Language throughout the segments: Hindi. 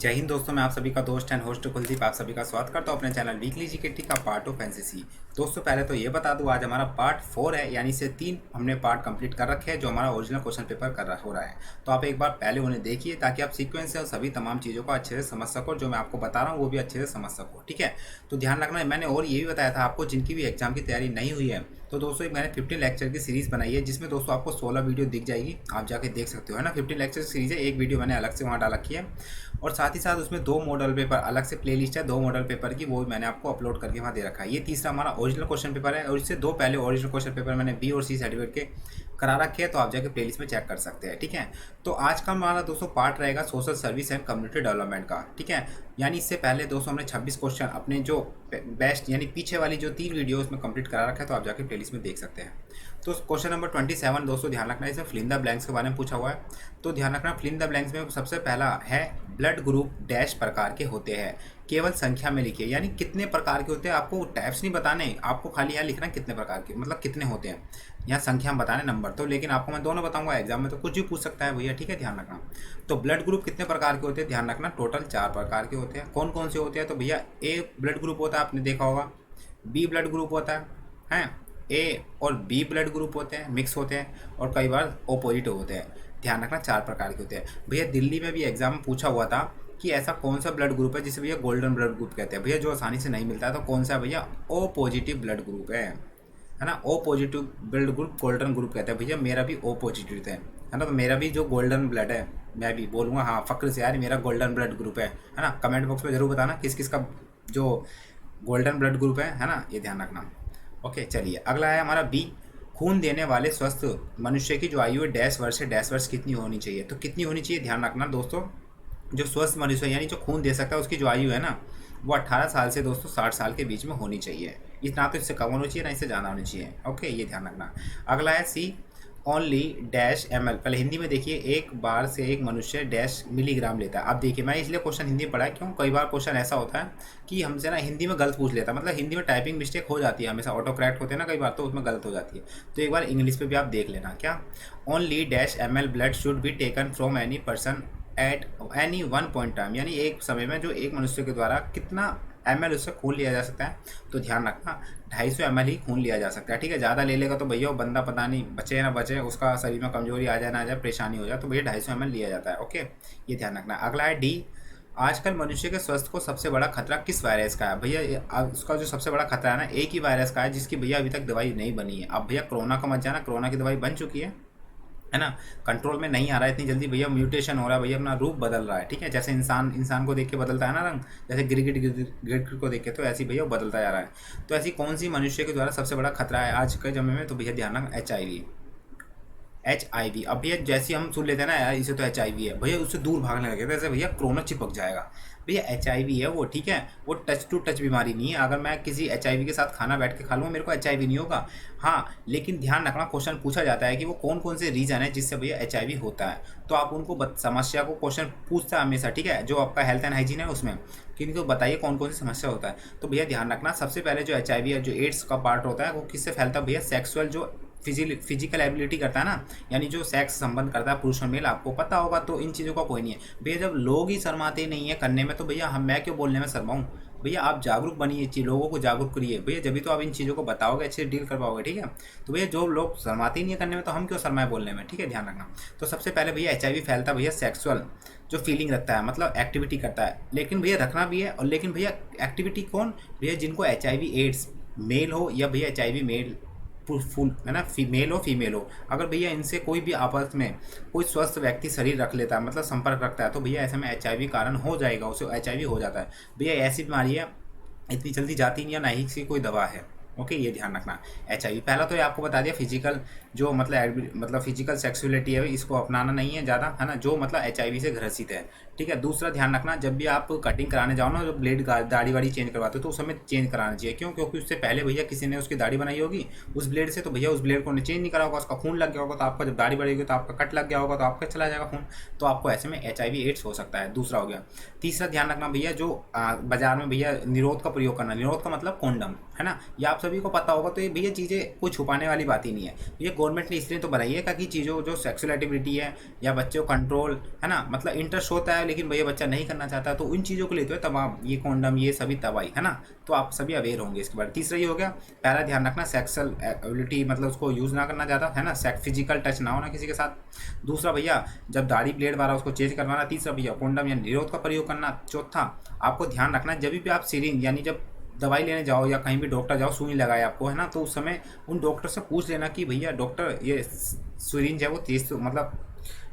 जय हिंद दोस्तों, मैं आप सभी का दोस्त एंड होस्ट कुलदीप आप सभी का स्वागत करता हूं अपने चैनल वीकली जीकेटी का पार्ट ऑफ एनसीसी। दोस्तों पहले तो ये बता दूं, आज हमारा पार्ट 4 है, यानी से 3 हमने पार्ट कंप्लीट कर रखे हैं जो हमारा ओरिजिनल क्वेश्चन पेपर हो रहा है। तो आप एक बार पहले उन्हें देखिए ताकि आप सीक्वेंस से और सभी तमाम चीज़ों को अच्छे से समझ सको, जो मैं आपको बता रहा हूँ वो भी अच्छे से समझ सको। ठीक है, तो ध्यान रखना। मैंने और ये भी बताया था आपको, जिनकी भी एग्जाम की तैयारी नहीं हुई है तो दोस्तों एक मैंने 15 लेक्चर की सीरीज़ बनाई है, जिसमें दोस्तों आपको 16 वीडियो दिख जाएगी, आप जाके देख सकते हो, है ना। 15 लेक्चर सीरीज़ है, एक वीडियो मैंने अलग से वहाँ डाल रखी है, और साथ ही साथ उसमें 2 मॉडल पेपर अलग से प्लेलिस्ट है, 2 मॉडल पेपर की, वो मैंने आपको अपलोड करके वहाँ दे रखा है। ये तीसरा हमारा ओरिजिनल क्वेश्चन पेपर है, और इससे 2 पहले ओरिजिनल क्वेश्चन पेपर मैंने बी और सी सर्टिफिकेट के करा रखे हैं, तो आप जाके प्लेलिस्ट में चेक कर सकते हैं। ठीक है, तो आज का हमारा दोस्तों पार्ट रहेगा social service and community development का। ठीक है, यानी इससे पहले दोस्तों हमने 26 क्वेश्चन अपने जो बेस्ट यानी पीछे वाली जो 3 वीडियो उसमें कंप्लीट करा रखा है, तो आप जाके प्लेलिस्ट में देख सकते हैं। तो क्वेश्चन नंबर 27 दोस्तों ध्यान रखना, इसमें फिल इन द ब्लैंक्स के बारे में पूछा हुआ है। तो ध्यान रखना, फिल इन द ब्लैंक्स में सबसे पहला है ब्लड ग्रुप डैश प्रकार के होते हैं, केवल संख्या में लिखिए, यानी कितने प्रकार के होते हैं। आपको टाइप्स नहीं बताने, आपको खाली यहाँ लिखना कितने प्रकार के, मतलब कितने होते हैं। यहाँ संख्या में बताने नंबर तो, लेकिन आपको मैं दोनों बताऊंगा, एग्जाम में तो कुछ भी पूछ सकता है भैया। ठीक है, ध्यान रखना। तो ब्लड ग्रुप कितने प्रकार के होते हैं, ध्यान रखना, टोटल 4 प्रकार के होते हैं। कौन कौन से होते हैं, तो भैया ए ब्लड ग्रुप होता है, आपने देखा होगा, बी ब्लड ग्रुप होता है, ए और बी ब्लड ग्रुप होते हैं, मिक्स होते हैं, और कई बार ऑपोजिट होते हैं। ध्यान रखना 4 प्रकार के होते हैं भैया। दिल्ली में भी एग्जाम में पूछा हुआ था कि ऐसा कौन सा ब्लड ग्रुप है जिसे भैया गोल्डन ब्लड ग्रुप कहते हैं, भैया जो आसानी से नहीं मिलता है, तो कौन सा भैया ओ पॉजिटिव ब्लड ग्रुप है ना। O positive blood group golden group कहते हैं भैया। मेरा भी ओ पॉजिटिव है ना, तो मेरा भी जो गोल्डन ब्लड है, मैं भी बोलूँगा हाँ फ़क्र से यार मेरा गोल्डन ब्लड ग्रुप है ना। कमेंट बॉक्स में ज़रूर बताना किस किस का जो गोल्डन ब्लड ग्रुप है ना, ये ध्यान रखना। ओके, चलिए अगला है हमारा बी, खून देने वाले स्वस्थ मनुष्य की जो आयु है डैश वर्ष से डैश वर्ष कितनी होनी चाहिए। तो कितनी होनी चाहिए, ध्यान रखना दोस्तों, जो स्वस्थ मनुष्य यानी जो खून दे सकता है उसकी जो आयु है ना, वो 18 साल से दोस्तों 60 साल के बीच में होनी चाहिए। इतना तो इससे कम होनी चाहिए ना इससे ज़्यादा होनी चाहिए। ओके, ये ध्यान रखना। अगला है सी, ओनली डैश एम एल। पहले हिंदी में देखिए, एक बार से एक मनुष्य डैश मिलीग्राम लेता है। अब देखिए, मैं इसलिए क्वेश्चन हिंदी में पढ़ा है, क्यों कई बार क्वेश्चन ऐसा होता है कि हमसे ना हिंदी में गलत पूछ लेता है, मतलब हिंदी में टाइपिंग मिस्टेक हो जाती है हमेशा, ऑटो करेक्ट होते हैं ना कई बार, तो उसमें गलत हो जाती है। तो एक बार इंग्लिश पे भी आप देख लेना, क्या only dash M L blood should be taken from any person at any one point time, यानी एक समय में जो एक मनुष्य के द्वारा कितना ml उससे खून लिया जा सकता है। तो ध्यान रखना 250 ml ही खून लिया जा सकता है। ठीक है, ज़्यादा ले लेगा तो भैया वो बंदा पता नहीं बचे ना बचे, उसका शरीर में कमजोरी आ जाए ना आ जाए, परेशानी हो जाए, तो भैया 250 ml लिया जाता है। ओके, ये ध्यान रखना। अगला है डी, आजकल मनुष्य के स्वास्थ्य को सबसे बड़ा खतरा किस वायरस का है। भैया उसका जो सबसे बड़ा खतरा है ना, एक ही वायरस का है जिसकी भैया अभी तक दवाई नहीं बनी है। अब भैया कोरोना का मत जाना, कोरोना की दवाई बन चुकी है ना, कंट्रोल में नहीं आ रहा है इतनी जल्दी भैया, म्यूटेशन हो रहा है भैया, अपना रूप बदल रहा है। ठीक है, जैसे इंसान को देख के बदलता है ना रंग, जैसे गिरगिट को देख के, तो ऐसी भैया वो बदलता जा रहा है। तो ऐसी कौन सी मनुष्य के द्वारा सबसे बड़ा खतरा है आज के समय में, तो भैया ध्यान रखना HIV। अब भैया जैसे हम सुन लेते हैं ना यार इसे तो HIV है, भैया उससे दूर भागने लगे, जैसे भैया कोरोना चिपक जाएगा। भैया HIV है वो, ठीक है, वो टच टू टच बीमारी नहीं है। अगर मैं किसी HIV के साथ खाना बैठ के खा लूँगा मेरे को HIV नहीं होगा। हाँ, लेकिन ध्यान रखना, क्वेश्चन पूछा जाता है कि वो कौन कौन से रीज़न है जिससे भैया HIV होता है, तो आप उनको समस्या को क्वेश्चन पूछता है हमेशा। ठीक है, जो आपका हेल्थ एंड हाइजीन है उसमें कि इनको बताइए कौन कौन सी समस्या होता है। तो भैया ध्यान रखना, सबसे पहले जो HIV है, जो एड्स का पार्ट होता है, वो किससे फैलता है भैया, सेक्सुअल जो फिजिकल एबिलिटी करता है ना, यानी जो सेक्स संबंध करता है पुरुष और मेल, आपको पता होगा। तो इन चीज़ों का कोई नहीं है भैया, जब लोग ही शर्माते नहीं है करने में, तो भैया मैं क्यों बोलने में शर्माऊँ। भैया आप जागरूक बनिए, लोगों को जागरूक करिए भैया, जब भी तो आप इन चीज़ों को बताओगे, अच्छे से डील कर पाओगे। ठीक है, तो भैया जो लोग शर्माते ही नहीं है करने में, तो हम क्यों शर्माए बोलने में। ठीक है, ध्यान रखना। तो सबसे पहले भैया HIV फैलता भैया सेक्सुअल जो फीलिंग रखता है, मतलब एक्टिविटी करता है, लेकिन भैया रखना भी है। और लेकिन भैया एक्टिविटी कौन, भैया जिनको HIV एड्स, मेल हो या भैया HIV मेल फुल है ना, मेल हो फीमेल हो, अगर भैया इनसे कोई भी आपस में कोई स्वस्थ व्यक्ति शरीर रख लेता है, मतलब संपर्क रखता है, तो भैया ऐसे में HIV कारण हो जाएगा, उसे HIV हो जाता है। भैया ऐसी बीमारी है इतनी जल्दी जाती नहीं है, ना ही इसकी कोई दवा है। ओके, ये ध्यान रखना। HIV पहला तो ये आपको बता दिया, फिजिकल जो मतलब फिजिकल सेक्सुअलिटी है इसको अपनाना नहीं है ज़्यादा, है ना, जो मतलब HIV से ग्रसित है। ठीक है, दूसरा ध्यान रखना, जब भी आप कटिंग कराने जाओ ना, जो ब्लेड दाढ़ी वाड़ी चेंज करवाते हो, तो उस समय चेंज कराना चाहिए। क्यों, क्योंकि उससे पहले भैया किसी ने उसकी दाढ़ी बनाई होगी उस ब्लेड से, तो भैया उस ब्लेड को चेंज नहीं करा होगा, उसका खून लग गया होगा, तो आपका जब दाढ़ी बढ़ेगी तो आपका कट लग गया होगा, तो आपका चला जाएगा खून, तो आपको ऐसे में HIV एड्स हो सकता है। दूसरा हो गया। तीसरा ध्यान रखना भैया, जो बाजार में भैया निरोध का प्रयोग करना, निरोध का मतलब कॉन्डम, है ना, या आप सभी को पता होगा। तो ये भैया चीज़ें कोई छुपाने वाली बात ही नहीं है। ये गवर्नमेंट ने इसलिए तो बनाई है कि चीज़ों जो सेक्सुअल एक्टिविटी है या बच्चों को कंट्रोल है ना, मतलब इंटरेस्ट होता है लेकिन भैया बच्चा नहीं करना चाहता, तो उन चीज़ों को लेते हुए तमाम ये कॉन्डम ये सभी तबाही है ना। तो आप सभी अवेयर होंगे इसके बारे में। तीसरा ये हो गया, पहला ध्यान रखना सेक्सुअल एबिलिटी, मतलब उसको यूज़ ना करना ज़्यादा है ना, फिजिकल टच ना होना किसी के साथ। दूसरा भैया जब दाढ़ी ब्लेड वाला उसको चेंज करवाना। तीसरा भैया कॉन्डम या निरोध का प्रयोग करना। चौथा आपको ध्यान रखना जब भी आप सिरिंज यानी जब दवाई लेने जाओ या कहीं भी डॉक्टर जाओ सुई लगाए आपको है ना, तो उस समय उन डॉक्टर से पूछ लेना कि भैया डॉक्टर ये सिरिंज है वो तेज मतलब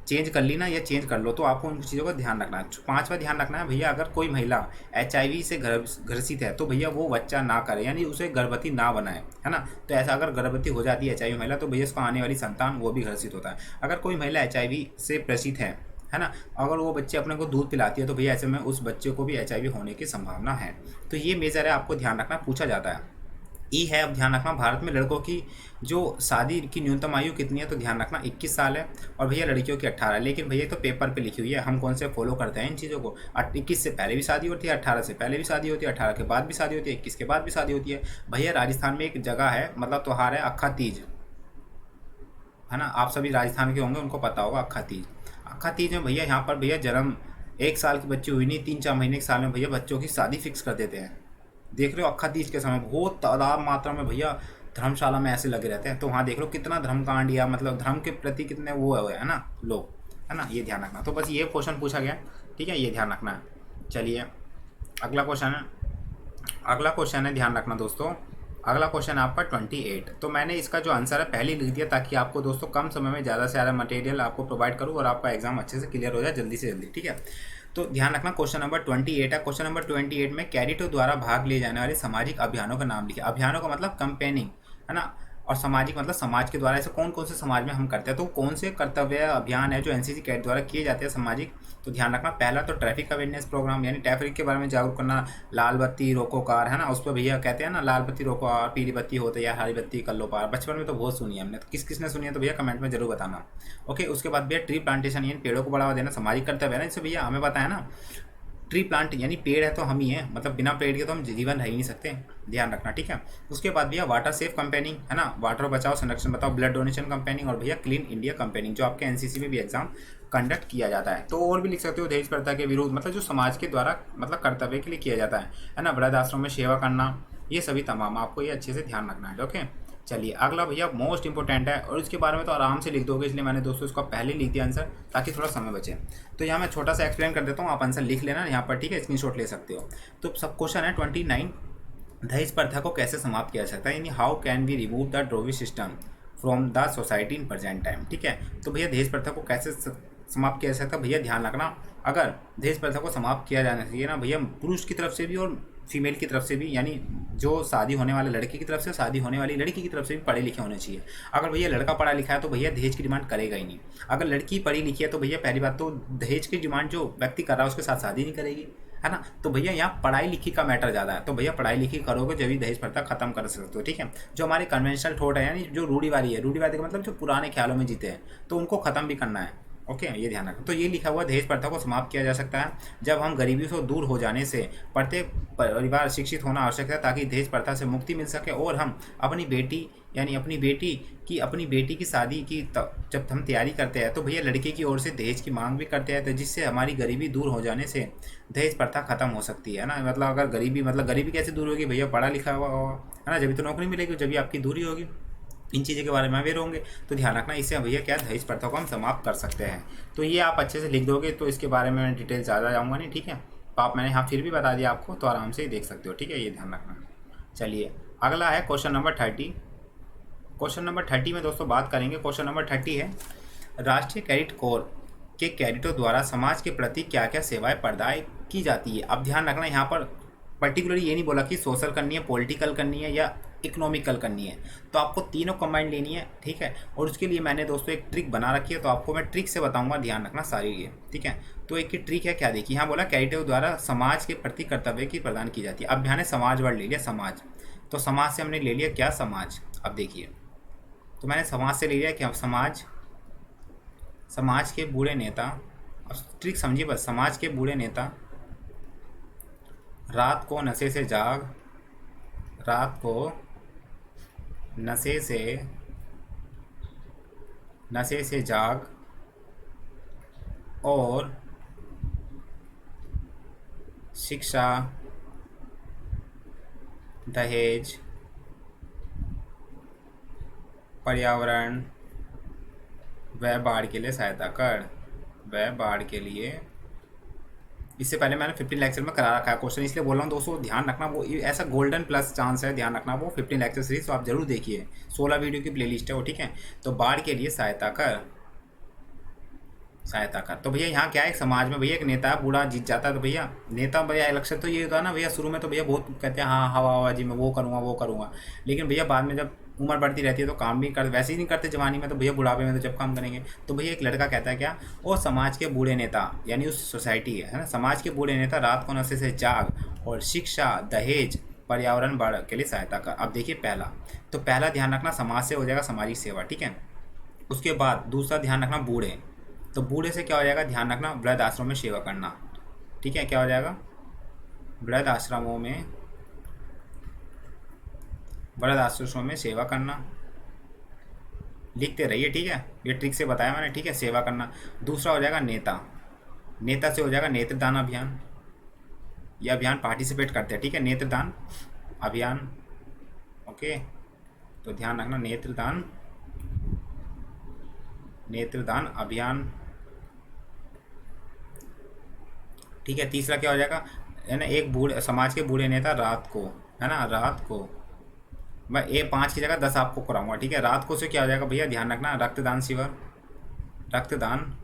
चेंज कर ली ना या चेंज कर लो। तो आपको उन चीज़ों का ध्यान रखना है। पांचवा ध्यान रखना है भैया, अगर कोई महिला HIV से ग्रसित है तो भैया वो बच्चा ना करे, यानी उसे गर्भवती ना बनाए है ना। तो ऐसा अगर गर्भवती हो जाती है HIV महिला तो भैया उसको आने वाली संतान वो भी ग्रसित होता है। अगर कोई महिला HIV से ग्रसित है ना, अगर वो बच्चे अपने को दूध पिलाती है तो भैया ऐसे में उस बच्चे को भी HIV होने की संभावना है। तो ये मेजर है, आपको ध्यान रखना, पूछा जाता है। ई है, अब ध्यान रखना भारत में लड़कों की जो शादी की न्यूनतम आयु कितनी है, तो ध्यान रखना 21 साल है, और भैया लड़कियों की 18। लेकिन भैया तो पेपर पे लिखी हुई है, हम कौन से फॉलो करते हैं इन चीज़ों को। 21 से पहले भी शादी होती है, 18 से पहले भी शादी होती है, 18 के बाद भी शादी होती है, 21 के बाद भी शादी होती है। भैया राजस्थान में एक जगह है, मतलब त्योहार है अक्खा तीज है ना, आप सभी राजस्थान के होंगे, उनको पता होगा अक्खा तीज। अक्खा तीज में भैया यहाँ पर भैया जन्म 1 साल की बच्ची हुई नहीं, 3-4 महीने के साल में भैया बच्चों की शादी फिक्स कर देते हैं। देख रहे हो अक्खा तीज के समय बहुत तादाद मात्रा में भैया धर्मशाला में ऐसे लगे रहते हैं। तो वहाँ देख लो कितना धर्मकांड या मतलब धर्म के प्रति कितने वो है ना लोग, है ना, ये ध्यान रखना। तो बस ये क्वेश्चन पूछा गया, ठीक है, ये ध्यान रखना है। चलिए अगला क्वेश्चन है, ध्यान रखना दोस्तों। अगला क्वेश्चन आपका 28। तो मैंने इसका जो आंसर है पहले लिख दिया ताकि आपको दोस्तों कम समय में ज़्यादा से ज़्यादा मटेरियल आपको प्रोवाइड करूँ और आपका एग्जाम अच्छे से क्लियर हो जाए जल्दी से जल्दी, ठीक है। तो ध्यान रखना क्वेश्चन नंबर 28 है। क्वेश्चन नंबर 28 में कैडेटों द्वारा भाग लिए जाने वाले सामाजिक अभियानों का नाम लिखिए। अभियानों का मतलब कंपेनिंग है ना, और सामाजिक मतलब समाज के द्वारा ऐसे कौन कौन से समाज में हम करते हैं। तो कौन से कर्तव्य अभियान है जो NCC कैडेट द्वारा किए जाते हैं सामाजिक। तो ध्यान रखना पहला तो ट्रैफिक अवेयरनेस प्रोग्राम, यानी ट्रैफिक के बारे में जागरूक करना। लाल बत्ती रोको कार है ना, उस पर भैया कहते हैं ना लाल बत्ती रोको कार, पीली बत्ती होते या हरी बत्ती कर लो पार। बचपन में तो बहुत सुनी है हमने, तो किस किसने सुनी है तो भैया कमेंट में जरूर बताना। ओके, उसके बाद भैया ट्री प्लांटेशन यानी पेड़ों को बढ़ावा देना सामाजिक कर्तव्य है ना, इससे भैया हमें पता है ना ट्री प्लांट यानी पेड़ है तो हम ही हैं, मतलब बिना पेड़ के तो हम जीवन रह ही नहीं सकते, ध्यान रखना, ठीक है। उसके बाद भैया वाटर सेफ कंपेनिंग है ना, वाटर बचाओ संरक्षण बताओ, ब्लड डोनेशन कंपेनिंग, और भैया क्लीन इंडिया कंपेनिंग जो आपके NCC में भी एग्जाम कंडक्ट किया जाता है। तो और भी लिख सकते हो दहेज प्रथा के विरुद्ध, मतलब जो समाज के द्वारा मतलब कर्तव्य के लिए किया जाता है ना, वृद्ध आश्रम में सेवा करना, ये सभी तमाम आपको ये अच्छे से ध्यान रखना है। ओके, चलिए अगला भैया मोस्ट इंपॉर्टेंट है, और इसके बारे में तो आराम से लिख दोगे, इसलिए मैंने दोस्तों इसका पहले लिख दिया आंसर ताकि थोड़ा समय बचे। तो यहाँ मैं छोटा सा एक्सप्लेन कर देता हूँ, आप आंसर लिख लेना यहाँ पर, ठीक है, स्क्रीनशॉट ले सकते हो। तो सब क्वेश्चन है 29, दहेज प्रथा को कैसे समाप्त किया जा सकता है, यानी how can we remove the dowry system from the society in present time, ठीक है। तो भैया दहेज प्रथा को कैसे समाप्त किया जा सकता है, भैया ध्यान रखना, अगर दहेज प्रथा को समाप्त किया जाना चाहिए ना भैया, पुरुष की तरफ से भी और फीमेल की तरफ से भी, यानी जो शादी होने वाले लड़के की तरफ से शादी होने वाली लड़की की तरफ से भी पढ़े लिखे होने चाहिए। अगर भैया लड़का पढ़ा लिखा है तो भैया दहेज की डिमांड करेगा ही नहीं। अगर लड़की पढ़ी लिखी है तो भैया पहली बात तो दहेज की डिमांड जो व्यक्ति कर रहा है उसके साथ शादी नहीं करेगी, है ना। तो भैया यहाँ पढ़ाई लिखी का मैटर ज़्यादा है, तो भैया पढ़ाई लिखी करोगे जब भी दहेज प्रथा खत्म कर सकते हो, ठीक है। जो हमारे कन्वेंशनल थॉट है यानी जो रूढ़िवादी है, रूढ़िवादी का मतलब जो पुराने ख्यालों में जीते हैं, तो उनको खत्म भी करना है। ओके, ये ध्यान रखना। तो ये लिखा हुआ दहेज प्रथा को समाप्त किया जा सकता है जब हम गरीबी से दूर हो जाने से प्रत्येक परिवार शिक्षित होना आवश्यक है ताकि दहेज प्रथा से मुक्ति मिल सके, और हम अपनी बेटी यानी अपनी बेटी की शादी की जब हम तैयारी करते हैं तो भैया लड़के की ओर से दहेज की मांग भी करते हैं, तो जिससे हमारी गरीबी दूर हो जाने से दहेज प्रथा खत्म हो सकती है ना। मतलब अगर गरीबी कैसे दूर होगी भैया, पढ़ा लिखा हुआ है ना, जब तो नौकरी मिलेगी, जब आपकी दूरी होगी, इन चीज़ों के बारे में अवेयर होंगे। तो ध्यान रखना, इससे भैया क्या दहेज प्रथा को हम समाप्त कर सकते हैं। तो ये आप अच्छे से लिख दोगे तो इसके बारे में मैं डिटेल ज़्यादा जाऊँगा नहीं, ठीक है। तो आप मैंने यहाँ फिर भी बता दिया आपको, तो आराम से ही देख सकते हो, ठीक है, ये ध्यान रखना। चलिए अगला है क्वेश्चन नंबर 30। क्वेश्चन नंबर 30 में दोस्तों बात करेंगे, क्वेश्चन नंबर 30 है राष्ट्रीय कैडेट कोर के कैडेटों द्वारा समाज के प्रति क्या क्या सेवाएं प्रदान की जाती है। अब ध्यान रखना, यहाँ पर पर्टिकुलरली ये नहीं बोला कि सोशल करनी है, पॉलिटिकल करनी है या इकोनॉमिकल करनी है, तो आपको तीनों कंबाइंड लेनी है, ठीक है। और उसके लिए मैंने दोस्तों एक ट्रिक बना रखी है, तो आपको मैं ट्रिक से बताऊंगा, ध्यान रखना सारी ये, ठीक है। तो एक की ट्रिक है, क्या देखिए, यहाँ बोला कैडेटों द्वारा समाज के प्रति कर्तव्य की प्रदान की जाती है। अब ध्यान है समाज वर्ड ले लिया, समाज, तो समाज से हमने ले लिया क्या, समाज। अब देखिए, तो मैंने समाज से ले लिया क्या, समाज के बूढ़े नेता, अब ट्रिक समझिए बस, समाज के बूढ़े नेता रात को नशे से जाग, रात को नशे से जाग और शिक्षा, दहेज, पर्यावरण व बाढ़ के लिए सहायता कर। वह बाढ़ के लिए, इससे पहले मैंने 15 लेक्चर में करा रखा है क्वेश्चन, इसलिए बोल रहा हूँ दोस्तों ध्यान रखना। वो ऐसा गोल्डन प्लस चांस है, ध्यान रखना। वो 15 लेक्चर सीरीज तो आप जरूर देखिए, 16 वीडियो की प्लेलिस्ट है वो, ठीक है। तो बाढ़ के लिए सहायता कर, सहायता कर। तो भैया यहाँ क्या है, समाज में भैया एक नेता बूढ़ा जीत जाता है, तो भैया नेता भैया इलेक्शन तो ये होता है ना भैया, शुरू में तो भैया बहुत कहते हैं हाँ हवाबाजी में वो करूँगा वो करूँगा, लेकिन भैया बाद में जब उम्र बढ़ती रहती है तो काम भी कर, वैसे ही नहीं करते जवानी में, तो भैया बुढ़ापे में तो जब काम करेंगे। तो भैया एक लड़का कहता है क्या, और समाज के बूढ़े नेता यानी उस सोसाइटी है ना, समाज के बूढ़े नेता रात को नशे से जाग और शिक्षा, दहेज, पर्यावरण बढ़ के लिए सहायता कर। अब देखिए पहला, तो पहला ध्यान रखना समाज से हो जाएगा सामाजिक सेवा, ठीक है। उसके बाद दूसरा ध्यान रखना बूढ़े, तो बूढ़े से क्या हो जाएगा, ध्यान रखना वृद्ध आश्रम में सेवा करना, ठीक है। क्या हो जाएगा, वृद्ध आश्रमों में सेवा करना। लिखते रहिए, ठीक है, ये ट्रिक से बताया मैंने, ठीक है, सेवा करना। दूसरा हो जाएगा नेता, नेता से हो जाएगा नेत्रदान अभियान, यह अभियान पार्टिसिपेट करते हैं, ठीक है, नेत्रदान अभियान, ओके। तो ध्यान रखना नेत्रदान अभियान, ठीक है। तीसरा क्या हो जाएगा, है ना, एक बूढ़े समाज के बूढ़े नेता रात को, है ना, रात को मैं 5 की जगह 10 आपको कराऊंगा, ठीक है। रात को से क्या हो जाएगा भैया, ध्यान रखना रक्तदान शिविर, रक्तदान,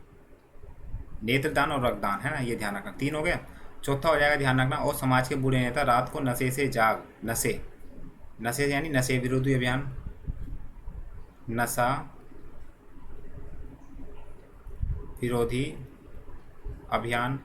नेत्रदान और रक्तदान, है ना, ये ध्यान रखना। 3 हो गया। चौथा हो जाएगा ध्यान रखना, और समाज के बूढ़े नेता रात को नशे से जाग, नशे यानी नशे विरोधी अभियान, नशा विरोधी अभियान।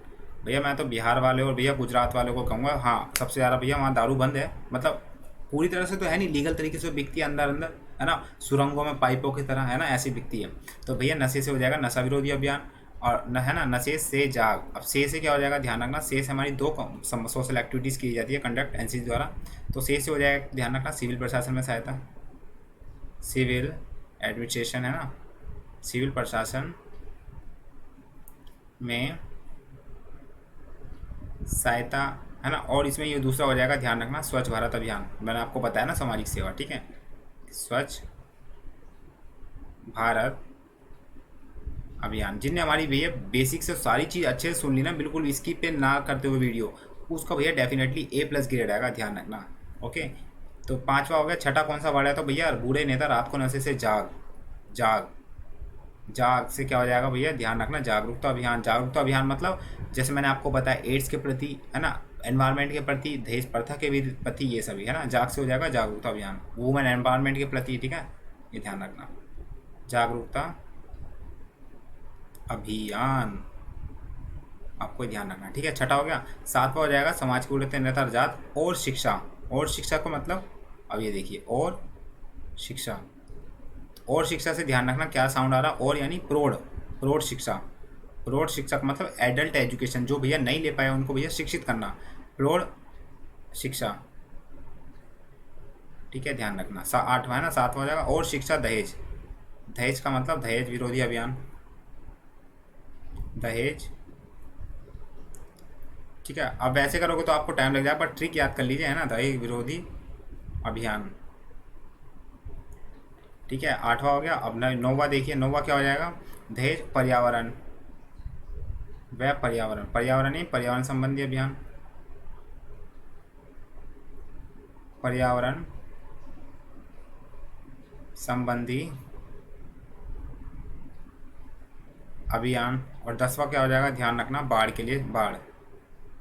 भैया मैं तो बिहार वाले और भैया गुजरात वालों को कहूँगा, हाँ सबसे ज़्यादा भैया वहाँ दारू बंद है, मतलब पूरी तरह से तो है नहीं, लीगल तरीके से बिकती है अंदर अंदर, है ना, सुरंगों में पाइपों की तरह, है ना, ऐसी बिकती है। तो भैया नशे से हो जाएगा नशा विरोधी अभियान, और है ना, नशे से जाग। अब से क्या हो जाएगा, ध्यान रखना, से हमारी 2 सोशल एक्टिविटीज़ की जाती है कंडक्ट एनसीसी द्वारा, तो से हो जाएगा ध्यान रखना सिविल प्रशासन में सहायता, सिविल एडमिनिस्ट्रेशन, है ना, सिविल प्रशासन में सहायता, है ना। और इसमें ये दूसरा हो जाएगा ध्यान रखना स्वच्छ भारत अभियान, मैंने आपको बताया ना सामाजिक सेवा, ठीक है, स्वच्छ भारत अभियान। जिनने हमारी भैया बेसिक से सारी चीज़ अच्छे से सुन ली ना, बिल्कुल स्किप पे ना करते हुए वीडियो, उसका भैया डेफिनेटली A+ ग्रेड आएगा, ध्यान रखना, ओके। तो 5वां हो गया। छठा कौन सा वर्ड है, तो भैया बूढ़े नेता रात को नशे से जाग से क्या हो जाएगा भैया, ध्यान रखना जागरूकता अभियान। जागरूकता अभियान मतलब जैसे मैंने आपको बताया एड्स के प्रति, है ना, एनवायरनमेंट के प्रति, दहेज प्रथा के भी प्रति, ये सभी, है ना, जाग से हो जाएगा जागरूकता अभियान। वुमेन एनवायरनमेंट के प्रति, ठीक है, ये ध्यान रखना जागरूकता अभियान, आपको ध्यान रखना, ठीक है। छठा हो गया। 7वां हो जाएगा समाज के बूढ़े नेता आजाद और शिक्षा, और शिक्षा को मतलब अब ये देखिए, और शिक्षा, और शिक्षा से ध्यान रखना क्या साउंड आ रहा, और यानी प्रौढ़ शिक्षा, प्रौढ़ शिक्षा का मतलब एडल्ट एजुकेशन, जो भैया नहीं ले पाए उनको भैया शिक्षित करना, प्रौढ़ शिक्षा, ठीक है, ध्यान रखना। 8वां है ना, 7वां हो जाएगा और शिक्षा, दहेज का मतलब दहेज विरोधी अभियान, दहेज, ठीक है। अब ऐसे करोगे तो आपको टाइम लग जाएगा, पर ट्रिक याद कर लीजिए, है ना, दहेज विरोधी अभियान, ठीक है। 8वां हो गया। अब 9वां देखिए, 9वां क्या हो जाएगा, दहेज पर्यावरण व पर्यावरण संबंधी अभियान, पर्यावरण संबंधी अभियान। और 10वां क्या हो जाएगा, ध्यान रखना बाढ़ के लिए, बाढ़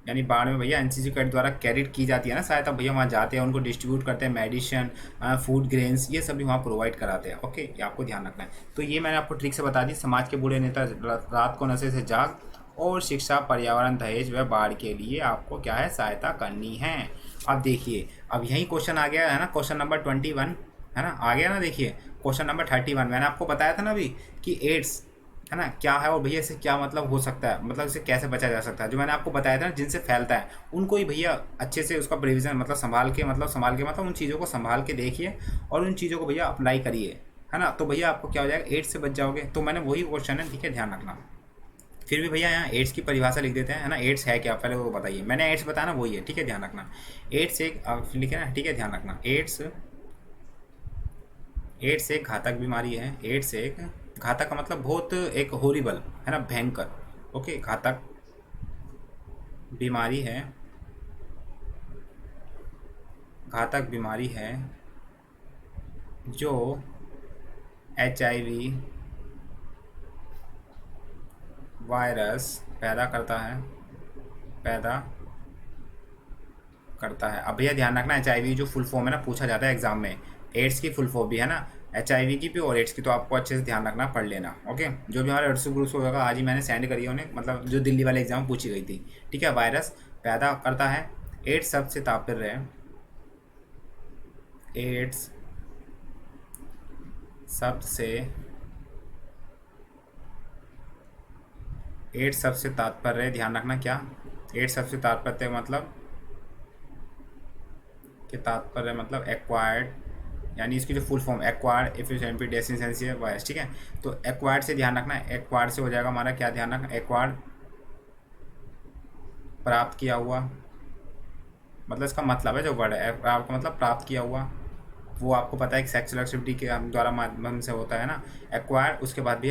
यानी बाढ़ में भैया एनसीसी कैडेट द्वारा कैडेट की जाती है ना सहायता, भैया वहाँ जाते हैं, उनको डिस्ट्रीब्यूट करते हैं मेडिसिन, फूड ग्रेन्स, ये सभी वहाँ प्रोवाइड कराते हैं, ओके, ये आपको ध्यान रखना है। तो ये मैंने आपको ट्रिक से बता दी, समाज के बूढ़े नेता रात को नशे से जाग, और शिक्षा, पर्यावरण, दहेज व बाढ़ के लिए आपको क्या है, सहायता करनी है। अब देखिए, अब यही क्वेश्चन आ गया है ना, क्वेश्चन नंबर 21, है ना, आ गया ना। देखिए क्वेश्चन नंबर 31, मैंने आपको बताया था ना अभी कि एड्स है ना, क्या है और भैया इससे क्या मतलब हो सकता है, मतलब इसे कैसे बचा जा सकता है। जो मैंने आपको बताया था ना जिनसे फैलता है, उनको ही भैया अच्छे से उसका प्रिविजन मतलब संभाल के उन चीज़ों को संभाल के देखिए और उन चीज़ों को भैया अप्लाई करिए, है ना। तो भैया आपको क्या हो जाएगा, एड्स से बच जाओगे। तो मैंने वही क्वेश्चन है, ठीक है, ध्यान रखना। फिर भी भैया यहाँ एड्स की परिभाषा लिख देते हैं, है ना। एड्स है क्या, पहले वो बताइए। मैंने एड्स बताया ना, वही है, ठीक है, ध्यान रखना। एड्स एक लिखे ना, ठीक है, ध्यान रखना। एड्स एड्स एक घातक बीमारी है। एड्स एक घातक का मतलब बहुत एक होरिबल, है ना, भयंकर। ओके, घातक बीमारी है, घातक बीमारी है जो HIV वायरस पैदा करता है। अब भैया ध्यान रखना, HIV जो फुल फॉर्म है ना, पूछा जाता है एग्जाम में। एड्स की फुल फॉर्म भी है ना, HIV की भी और एड्स की, तो आपको अच्छे से ध्यान रखना, पढ़ लेना। ओके, जो भी हमारे व्हाट्सएप ग्रुप होगा आज ही मैंने सेंड करी है उन्हें, मतलब जो दिल्ली वाले एग्जाम पूछी गई थी, ठीक है। वायरस पैदा करता है, एड्स सबसे तात्पर्य है, एड्स शब्द से एड्स सबसे तात्पर्य, ध्यान रखना क्या, एड्स सबसे तात्पर्य मतलब कि तात्पर्य मतलब एक्वायर्ड, यानी इसकी जो full form acquired efficiency deficiency virus, ठीक है। तो एक्वायर्ड से ध्यान रखना, एक्वायर्ड से हो जाएगा हमारा क्या, ध्यान रखना, एक्वायर्ड प्राप्त किया हुआ, मतलब इसका मतलब है जो वर्ड है प्राप्त का मतलब प्राप्त किया हुआ, वो आपको पता है कि सेक्सुअल एक्टिविटी के द्वारा माध्यम से होता है ना, एक्वायर्ड। उसके बाद भी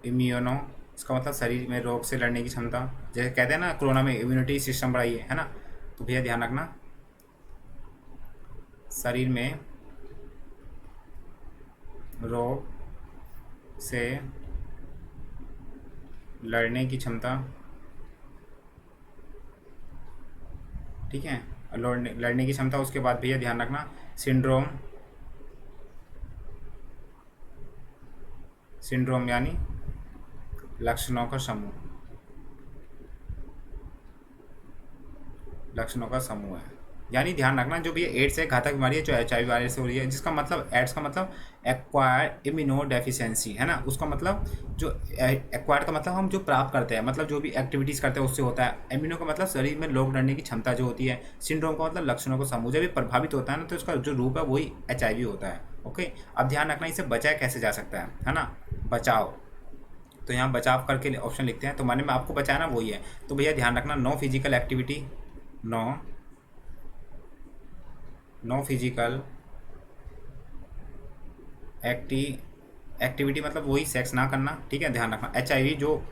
इम्यूनो, इसका मतलब शरीर में रोग से लड़ने की क्षमता, जैसे कहते हैं ना कोरोना में इम्यूनिटी सिस्टम बढ़ाई है ना। तो भैया ध्यान रखना, शरीर में रोग से लड़ने की क्षमता, ठीक है, लड़ने की क्षमता। उसके बाद भैया ध्यान रखना, सिंड्रोम, सिंड्रोम यानी लक्षणों का समूह, लक्षणों का समूह है। यानी ध्यान रखना, जो भी एड्स है घातक बीमारी है जो HIV वायरस से हो रही है, जिसका मतलब एड्स का मतलब एक्वायर्ड इम्यूनो डेफिशिएंसी, है ना। उसका मतलब जो एक्वायर्ड का मतलब हम जो प्राप्त करते हैं, मतलब जो भी एक्टिविटीज़ करते हैं उससे होता है। इम्यूनो का मतलब शरीर में रोग लड़ने की क्षमता जो होती है। सिंड्रोम का मतलब लक्षणों का समूह, जब भी प्रभावित होता है ना, तो उसका जो रूप है वही HIV होता है। ओके, अब ध्यान रखना, इसे बचाया कैसे जा सकता है ना, बचाव। तो यहाँ बचाव करके ऑप्शन लिखते हैं, तो मैंने मैं आपको बचाया ना वही है। तो भैया ध्यान रखना, no physical activity, no physical activity मतलब वही सेक्स ना करना, ठीक है, ध्यान रखना। HIV जो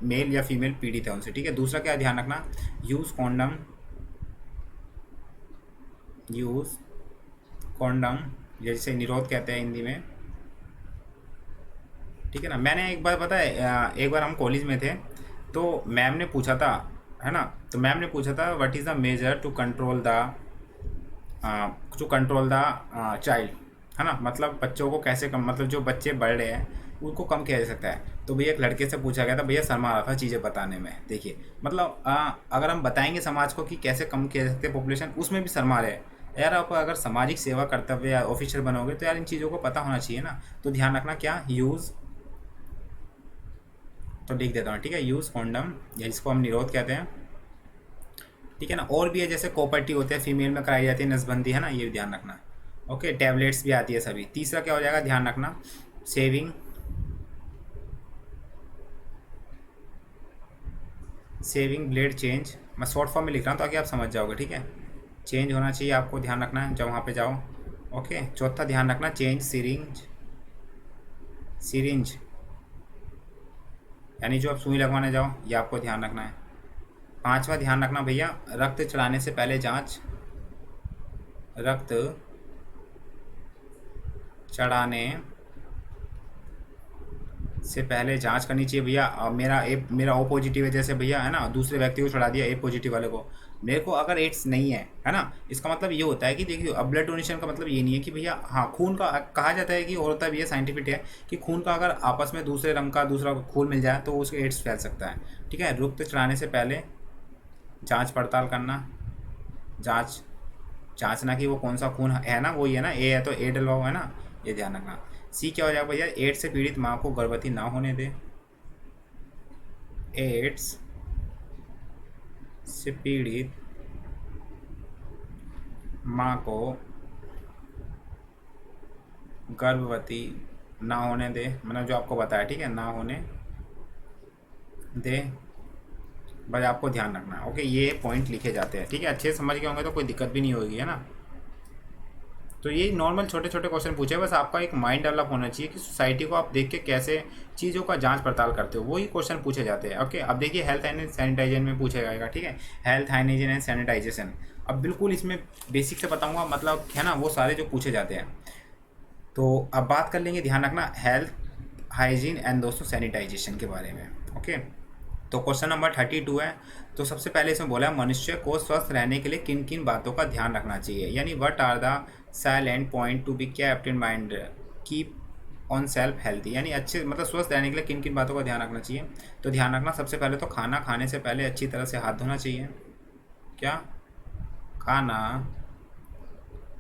मेल या फीमेल पीड़ित है उनसे, ठीक है। दूसरा क्या ध्यान रखना, यूज़ कॉन्डम, यूज़ कॉन्डम जैसे निरोध कहते हैं हिंदी में, ठीक है ना। मैंने एक बार पता है एक बार हम कॉलेज में थे, तो मैम ने पूछा था, है ना, तो मैम ने पूछा था what is the measure to control the child, है ना, मतलब बच्चों को कैसे कम, मतलब जो बच्चे बढ़ रहे हैं उनको कम किया जा सकता है। तो भैया एक लड़के से पूछा गया था, भैया शर्मा रहा था चीज़ें बताने में। देखिए मतलब अगर हम बताएंगे समाज को कि कैसे कम किया जा सकते हैं पॉपुलेशन, उसमें भी शर्मा रहे यार। आप अगर सामाजिक सेवा कर्तव्य या ऑफिसर बनोगे तो यार इन चीज़ों को पता होना चाहिए ना। तो ध्यान रखना क्या, यूज़, तो लिख देता हूँ, ठीक है, यूज़ कॉन्डम, या जिसको हम निरोध कहते हैं, ठीक है ना। और भी है, जैसे कॉपर्टी होते हैं, फीमेल में कराई जाती है नसबंदी, है ना, ये भी ध्यान रखना। ओके, टैबलेट्स भी आती है सभी। तीसरा क्या हो जाएगा, ध्यान रखना, सेविंग, सेविंग ब्लेड चेंज। मैं शॉर्ट फॉर्म में लिख रहा हूँ ताकि आप समझ जाओगे, ठीक है। चेंज होना चाहिए, आपको ध्यान रखना है जब वहाँ पे जाओ। ओके, चौथा ध्यान रखना, चेंज सिरिंज, सिरिंज यानी जो आप सुई लगवाने जाओ, ये आपको ध्यान रखना है। पांचवा ध्यान रखना भैया, रक्त चढ़ाने से पहले जांच, रक्त चढ़ाने से पहले जांच करनी चाहिए भैया। मेरा ओ पॉजिटिव है जैसे भैया, है ना, दूसरे व्यक्ति को चढ़ा दिया ए पॉजिटिव वाले को, मेरे को अगर एड्स नहीं है ना, इसका मतलब ये होता है कि देखिए, अब ब्लड डोनेशन का मतलब ये नहीं है कि भैया, हाँ, खून का कहा जाता है कि होता भी है, साइंटिफिक है कि खून का अगर आपस में दूसरे रंग का दूसरा खून मिल जाए तो उसके एड्स फैल सकता है, ठीक है। रक्त चढ़ाने से पहले जांच पड़ताल करना, जांचना कि वो कौन सा खून है ना, वही है ना, ए है तो ए डलवाओ, है ना, ये ध्यान रखना। सी क्या हो जाएगा भैया, एड्स से पीड़ित माँ को गर्भवती ना होने दे। एड्स से पीड़ित माँ को गर्भवती ना होने दे, मतलब जो आपको बताया, ठीक है, ना होने दे। बस आपको ध्यान रखना है। ओके, ये पॉइंट लिखे जाते हैं, ठीक है, अच्छे से समझ गए होंगे तो कोई दिक्कत भी नहीं होगी, है ना। तो ये नॉर्मल छोटे छोटे क्वेश्चन पूछे, बस आपका एक माइंड डेवलप होना चाहिए कि सोसाइटी को आप देख के कैसे चीज़ों का जांच पड़ताल करते हो, वही क्वेश्चन पूछे जाते हैं। ओके, अब देखिए हेल्थ एंड सैनिटाइजेशन में पूछा जाएगा, ठीक है, हेल्थ हाइजीन एंड सैनिटाइजेशन। अब बिल्कुल इसमें बेसिक से बताऊंगा, मतलब है ना, वो सारे जो पूछे जाते हैं। तो अब बात कर लेंगे, ध्यान रखना, हेल्थ हाइजीन एंड दोस्तों सैनिटाइजेशन के बारे में। ओके, तो क्वेश्चन नंबर 32 है। तो सबसे पहले इसमें बोला है मनुष्य को स्वस्थ रहने के लिए किन किन बातों का ध्यान रखना चाहिए, यानी what are the salient point to be kept in mind keep on self healthy, यानी अच्छे मतलब स्वस्थ रहने के लिए किन किन बातों का ध्यान रखना चाहिए। तो ध्यान रखना, सबसे पहले तो खाना खाने से पहले अच्छी तरह से हाथ धोना चाहिए। क्या, खाना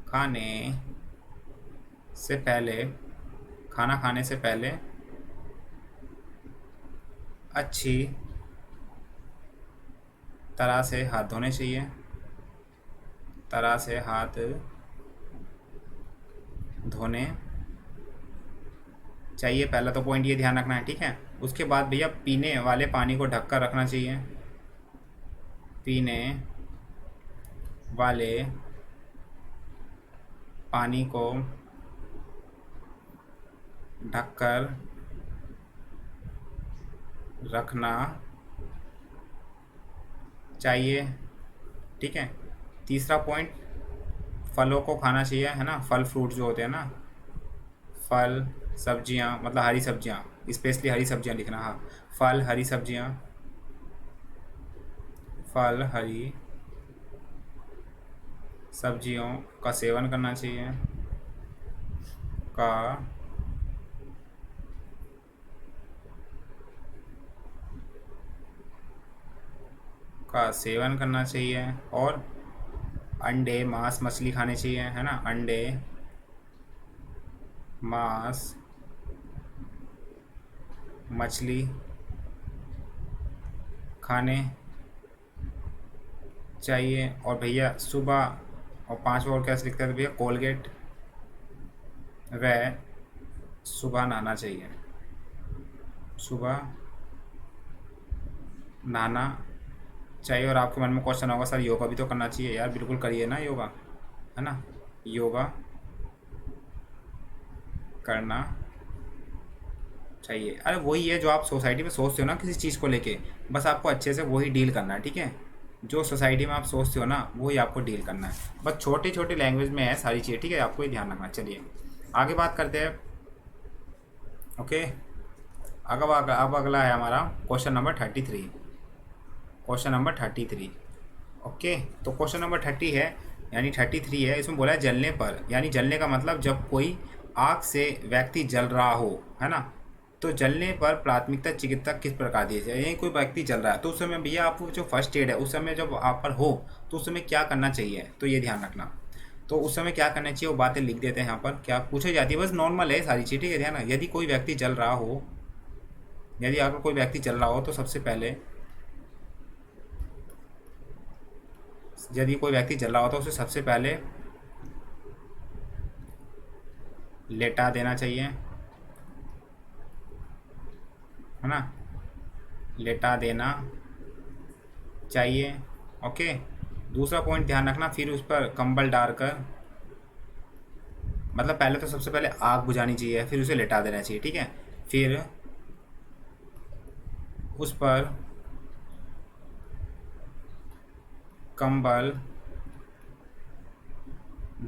खाने से पहले, खाना खाने से पहले अच्छी तरह से हाथ धोने चाहिए, तरह से हाथ धोने चाहिए, पहला तो पॉइंट ये ध्यान रखना है, ठीक है। उसके बाद भैया पीने वाले पानी को ढककर रखना चाहिए, पीने वाले पानी को ढककर रखना चाहिए, ठीक है। तीसरा पॉइंट, फलों को खाना चाहिए, है ना, फल फ्रूट जो होते हैं ना, फल सब्जियां, मतलब हरी सब्जियां, स्पेशली हरी सब्जियां लिखना, हाँ, फल हरी सब्जियां, फल हरी सब्जियों का सेवन करना चाहिए, का सेवन करना चाहिए। और अंडे मांस मछली खाने चाहिए, है ना, अंडे मांस मछली खाने चाहिए। और भैया सुबह, और पांचवा और क्या लिखते हैं भैया, कोलगेट व सुबह नहाना चाहिए, सुबह नहाना चाहिए। और आपके मन में क्वेश्चन होगा सर योगा भी तो करना चाहिए, यार बिल्कुल करिए ना योगा, है ना, योगा करना चाहिए। अरे वही है जो आप सोसाइटी में सोचते हो ना किसी चीज़ को लेके, बस आपको अच्छे से वही डील करना है, ठीक है। जो सोसाइटी में आप सोचते हो ना वही आपको डील करना है, बस छोटी छोटी लैंग्वेज में है सारी चीज़ें, ठीक है, आपको ये ध्यान रखना। चलिए आगे बात करते हैं। ओके, अब अगला है हमारा question number 33, question number 33। Okay, तो क्वेश्चन नंबर 30 है, यानी 33 है, इसमें बोला है जलने पर, यानी जलने का मतलब जब कोई आग से व्यक्ति जल रहा हो, है ना, तो जलने पर प्राथमिकता चिकित्सा किस प्रकार दी जाए। यही कोई व्यक्ति जल रहा है तो उस समय भैया आप जो फर्स्ट एड है उस समय जब आप पर हो तो उस समय क्या करना चाहिए, तो ये ध्यान रखना। तो उस समय क्या करना चाहिए वो बातें लिख देते हैं यहाँ पर, क्या पूछी जाती है, बस नॉर्मल है सारी चीज़, ठीक है, ध्यान रखना। यदि कोई व्यक्ति जल रहा हो, यदि अगर कोई व्यक्ति जल रहा हो तो सबसे पहले, यदि कोई व्यक्ति जल रहा हो तो उसे सबसे पहले लेटा देना चाहिए, है ना, लेटा देना चाहिए। ओके, दूसरा पॉइंट ध्यान रखना, फिर उस पर कंबल डालकर, मतलब पहले तो सबसे पहले आग बुझानी चाहिए, फिर उसे लेटा देना चाहिए, ठीक है, फिर उस पर कंबल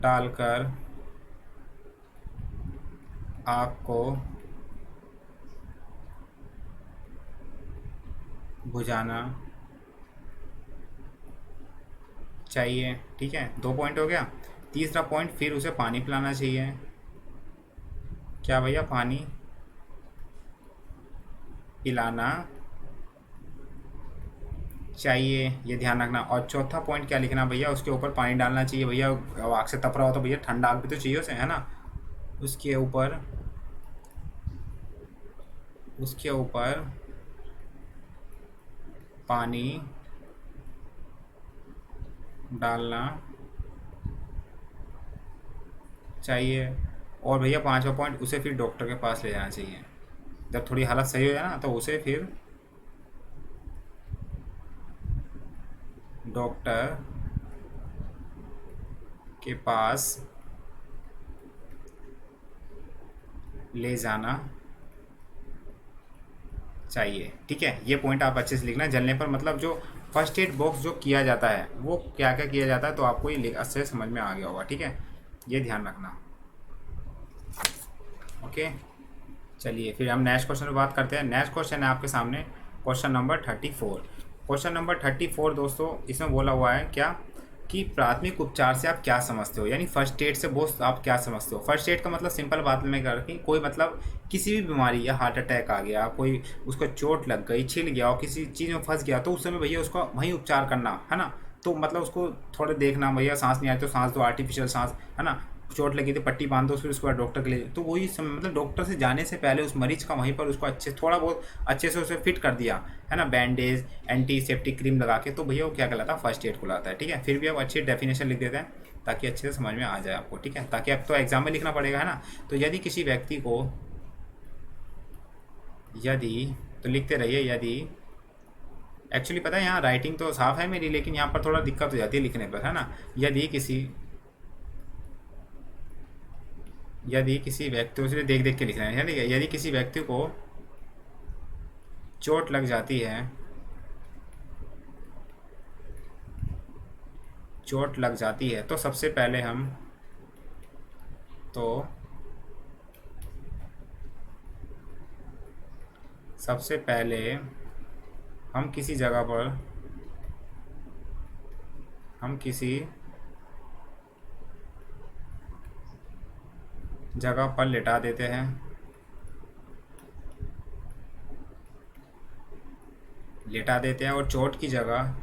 डालकर आग को बुझाना चाहिए, ठीक है, 2 पॉइंट हो गया। तीसरा पॉइंट, फिर उसे पानी पिलाना चाहिए, क्या भैया, पानी पिलाना चाहिए, ये ध्यान रखना। और चौथा पॉइंट क्या लिखना भैया, उसके ऊपर पानी डालना चाहिए भैया, आग से तप रहा हो तो भैया ठंडा आग भी तो चाहिए उसे, है ना, उसके ऊपर उसके ऊपर पानी डालना चाहिए। और भैया पांचवा पॉइंट, उसे फिर डॉक्टर के पास ले जाना चाहिए। जब थोड़ी हालत सही हो जाए ना तो उसे फिर डॉक्टर के पास ले जाना चाहिए। ठीक है, ये पॉइंट आप अच्छे से लिखना। जलने पर मतलब जो फर्स्ट एड बॉक्स जो किया जाता है वो क्या क्या किया जाता है, तो आपको ये अच्छे से समझ में आ गया होगा। ठीक है, ये ध्यान रखना। ओके, चलिए फिर हम नेक्स्ट क्वेश्चन पर बात करते हैं। नेक्स्ट क्वेश्चन है आपके सामने क्वेश्चन नंबर 34। क्वेश्चन नंबर 34 दोस्तों, इसमें बोला हुआ है क्या कि प्राथमिक उपचार से आप क्या समझते हो, यानी फर्स्ट एड से बोस आप क्या समझते हो। फर्स्ट एड का मतलब सिंपल बात में कर कि कोई मतलब किसी भी बीमारी या हार्ट अटैक आ गया, कोई उसको चोट लग गई, छिल गया और किसी चीज़ में फंस गया, तो उस समय भैया उसका वहीं उपचार करना है ना। तो मतलब उसको थोड़े देखना, भैया सांस नहीं आई तो सांस दो, आर्टिफिशियल सांस, है ना। चोट लगी तो पट्टी बांध दो, फिर उसके बाद डॉक्टर के लिए, तो वही समय मतलब डॉक्टर से जाने से पहले उस मरीज का वहीं पर उसको अच्छे थोड़ा बहुत अच्छे से उसे फिट कर दिया, है ना, बैंडेज एंटीसेप्टिक क्रीम लगा के, तो भैया वो क्या कहलाता है, फर्स्ट एड कहलाता है। ठीक है, फिर भी आप अच्छी डेफिनेशन लिख देते हैं ताकि अच्छे से समझ में आ जाए आपको। ठीक है, ताकि अब तो एग्जाम में लिखना पड़ेगा, है ना। तो यदि किसी व्यक्ति को, यदि, तो लिखते रहिए यदि, एक्चुअली पता है यहाँ राइटिंग तो साफ है मेरी, लेकिन यहाँ पर थोड़ा दिक्कत हो जाती है लिखने पर, है ना। यदि किसी व्यक्ति, उसने देख देख के लिखना है, ठीक है। यदि किसी व्यक्ति को चोट लग जाती है, चोट लग जाती है, तो सबसे पहले हम, तो सबसे पहले हम किसी जगह पर, हम किसी जगह पर लेटा देते हैं, लेटा देते हैं और चोट की जगह,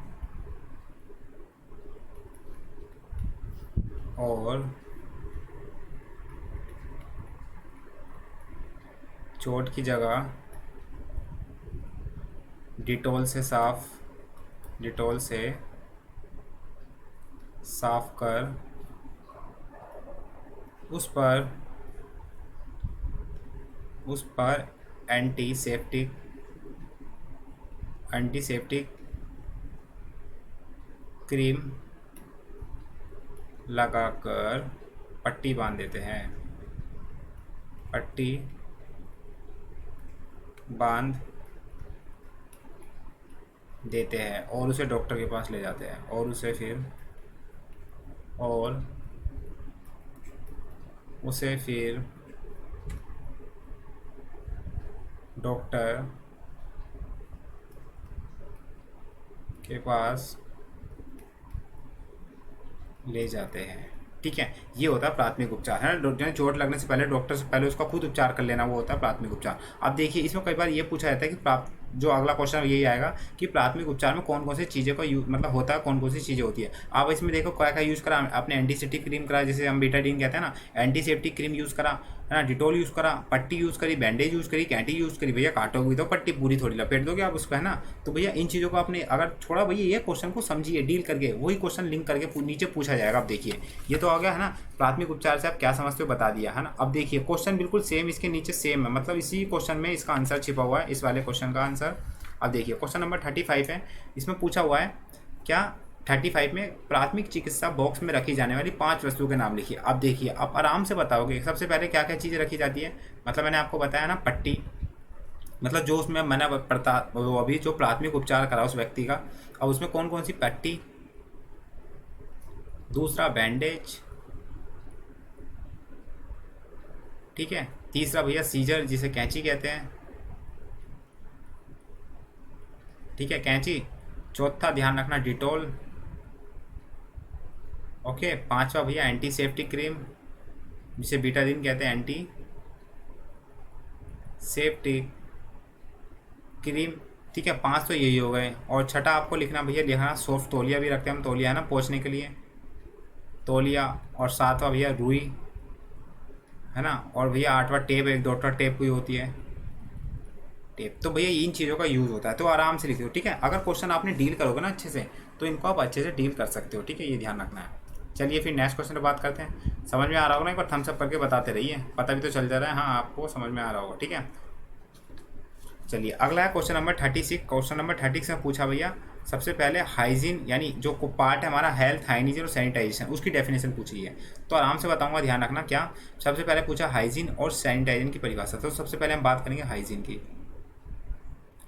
और चोट की जगह डिटॉल से साफ, डिटॉल से साफ कर उस पर एंटीसेप्टिक एंटीसेप्टिक क्रीम लगाकर पट्टी बांध देते हैं, पट्टी बांध देते हैं और उसे डॉक्टर के पास ले जाते हैं, और उसे फिर डॉक्टर के पास ले जाते हैं। ठीक है, ये होता है प्राथमिक उपचार, है ना। चोट लगने से पहले डॉक्टर से पहले उसका खुद उपचार कर लेना, वो होता है प्राथमिक उपचार। अब देखिए इसमें कई बार ये पूछा जाता है कि जो अगला क्वेश्चन यही आएगा कि प्राथमिक उपचार में कौन कौन सी चीज़ों का यूज मतलब होता है, कौन कौन सी चीज़ें होती है। आप इसमें देखो क्या क्या यूज़ करा आपने, एंटीसेप्टिक क्रीम करा, जैसे हम बीटाडीन कहते हैं ना, एंटीसेप्टिक क्रीम यूज़ करा, है ना, डिटॉल यूज़ करा, पट्टी यूज़ करी, बैंडेज यूज़ करी, कैंटी यूज़ करी। भैया काटोगे तो पट्टी पूरी थोड़ी लपेट दोगे आप उसको, है ना। तो भैया इन चीज़ों को आपने अगर थोड़ा भैया ये क्वेश्चन को समझिए, डील करके वही क्वेश्चन लिंक करके नीचे पूछा जाएगा। अब देखिए ये तो आ गया, है ना, प्राथमिक उपचार से आप क्या समझते हो बता दिया, है ना। अब देखिए क्वेश्चन बिल्कुल सेम इसके नीचे सेम है, मतलब इसी क्वेश्चन में इसका आंसर छिपा हुआ है, इस वाले क्वेश्चन का आंसर। अब देखिए क्वेश्चन नंबर 35 है, इसमें पूछा हुआ है क्या, 35 में प्राथमिक चिकित्सा बॉक्स में रखी जाने वाली 5 वस्तुओं के नाम लिखिए। अब देखिए आप आराम से बताओगे सबसे पहले क्या क्या चीज़ें रखी जाती है। मतलब मैंने आपको बताया ना, पट्टी, मतलब जो उसमें मैंने पड़ता वो अभी जो प्राथमिक उपचार करा उस व्यक्ति का, अब उसमें कौन कौन सी, पट्टी, दूसरा बैंडेज, ठीक है, तीसरा भैया सीजर जिसे कैंची कहते हैं, ठीक है, कैंची, चौथा ध्यान रखना डिटॉल, ओके, पांचवा भैया एंटीसेप्टिक क्रीम जिसे बीटाडीन कहते हैं, एंटी सेप्टिक क्रीम। ठीक है, 5 तो यही हो गए। और छठा आपको लिखना भैया, लिखना सॉफ्ट तौलिया भी रखते हैं हम, तौलिया है ना पोंछने के लिए, तौलिया। और 7वां भैया रुई, है ना। और भैया 8वां टेप, एक डॉक्टर टेप हुई होती है, टेप। तो भैया इन चीज़ों का यूज़ होता है, तो आराम से लिख दो, ठीक है। अगर क्वेश्चन आपने डील करोगे ना अच्छे से, तो इनको आप अच्छे से डील कर सकते हो, ठीक है, ये ध्यान रखना है। चलिए फिर नेक्स्ट क्वेश्चन पर बात करते हैं। समझ में आ रहा होगा ना, एक बार थम्स अप करके बताते रहिए, पता भी तो चल जा रहा है, हाँ आपको समझ में आ रहा होगा, ठीक है। चलिए अगला है क्वेश्चन नंबर 36। क्वेश्चन नंबर 36 में पूछा भैया सबसे पहले हाइजीन यानी जो पार्ट है हमारा हेल्थ, हाइजीन और सैनिटाइजेशन, उसकी डेफिनेशन पूछी है। तो आराम से बताऊंगा, ध्यान रखना। क्या सबसे पहले पूछा हाइजीन और सैनिटाइजेशन की परिभाषा, तो सबसे पहले हम बात करेंगे हाइजीन की।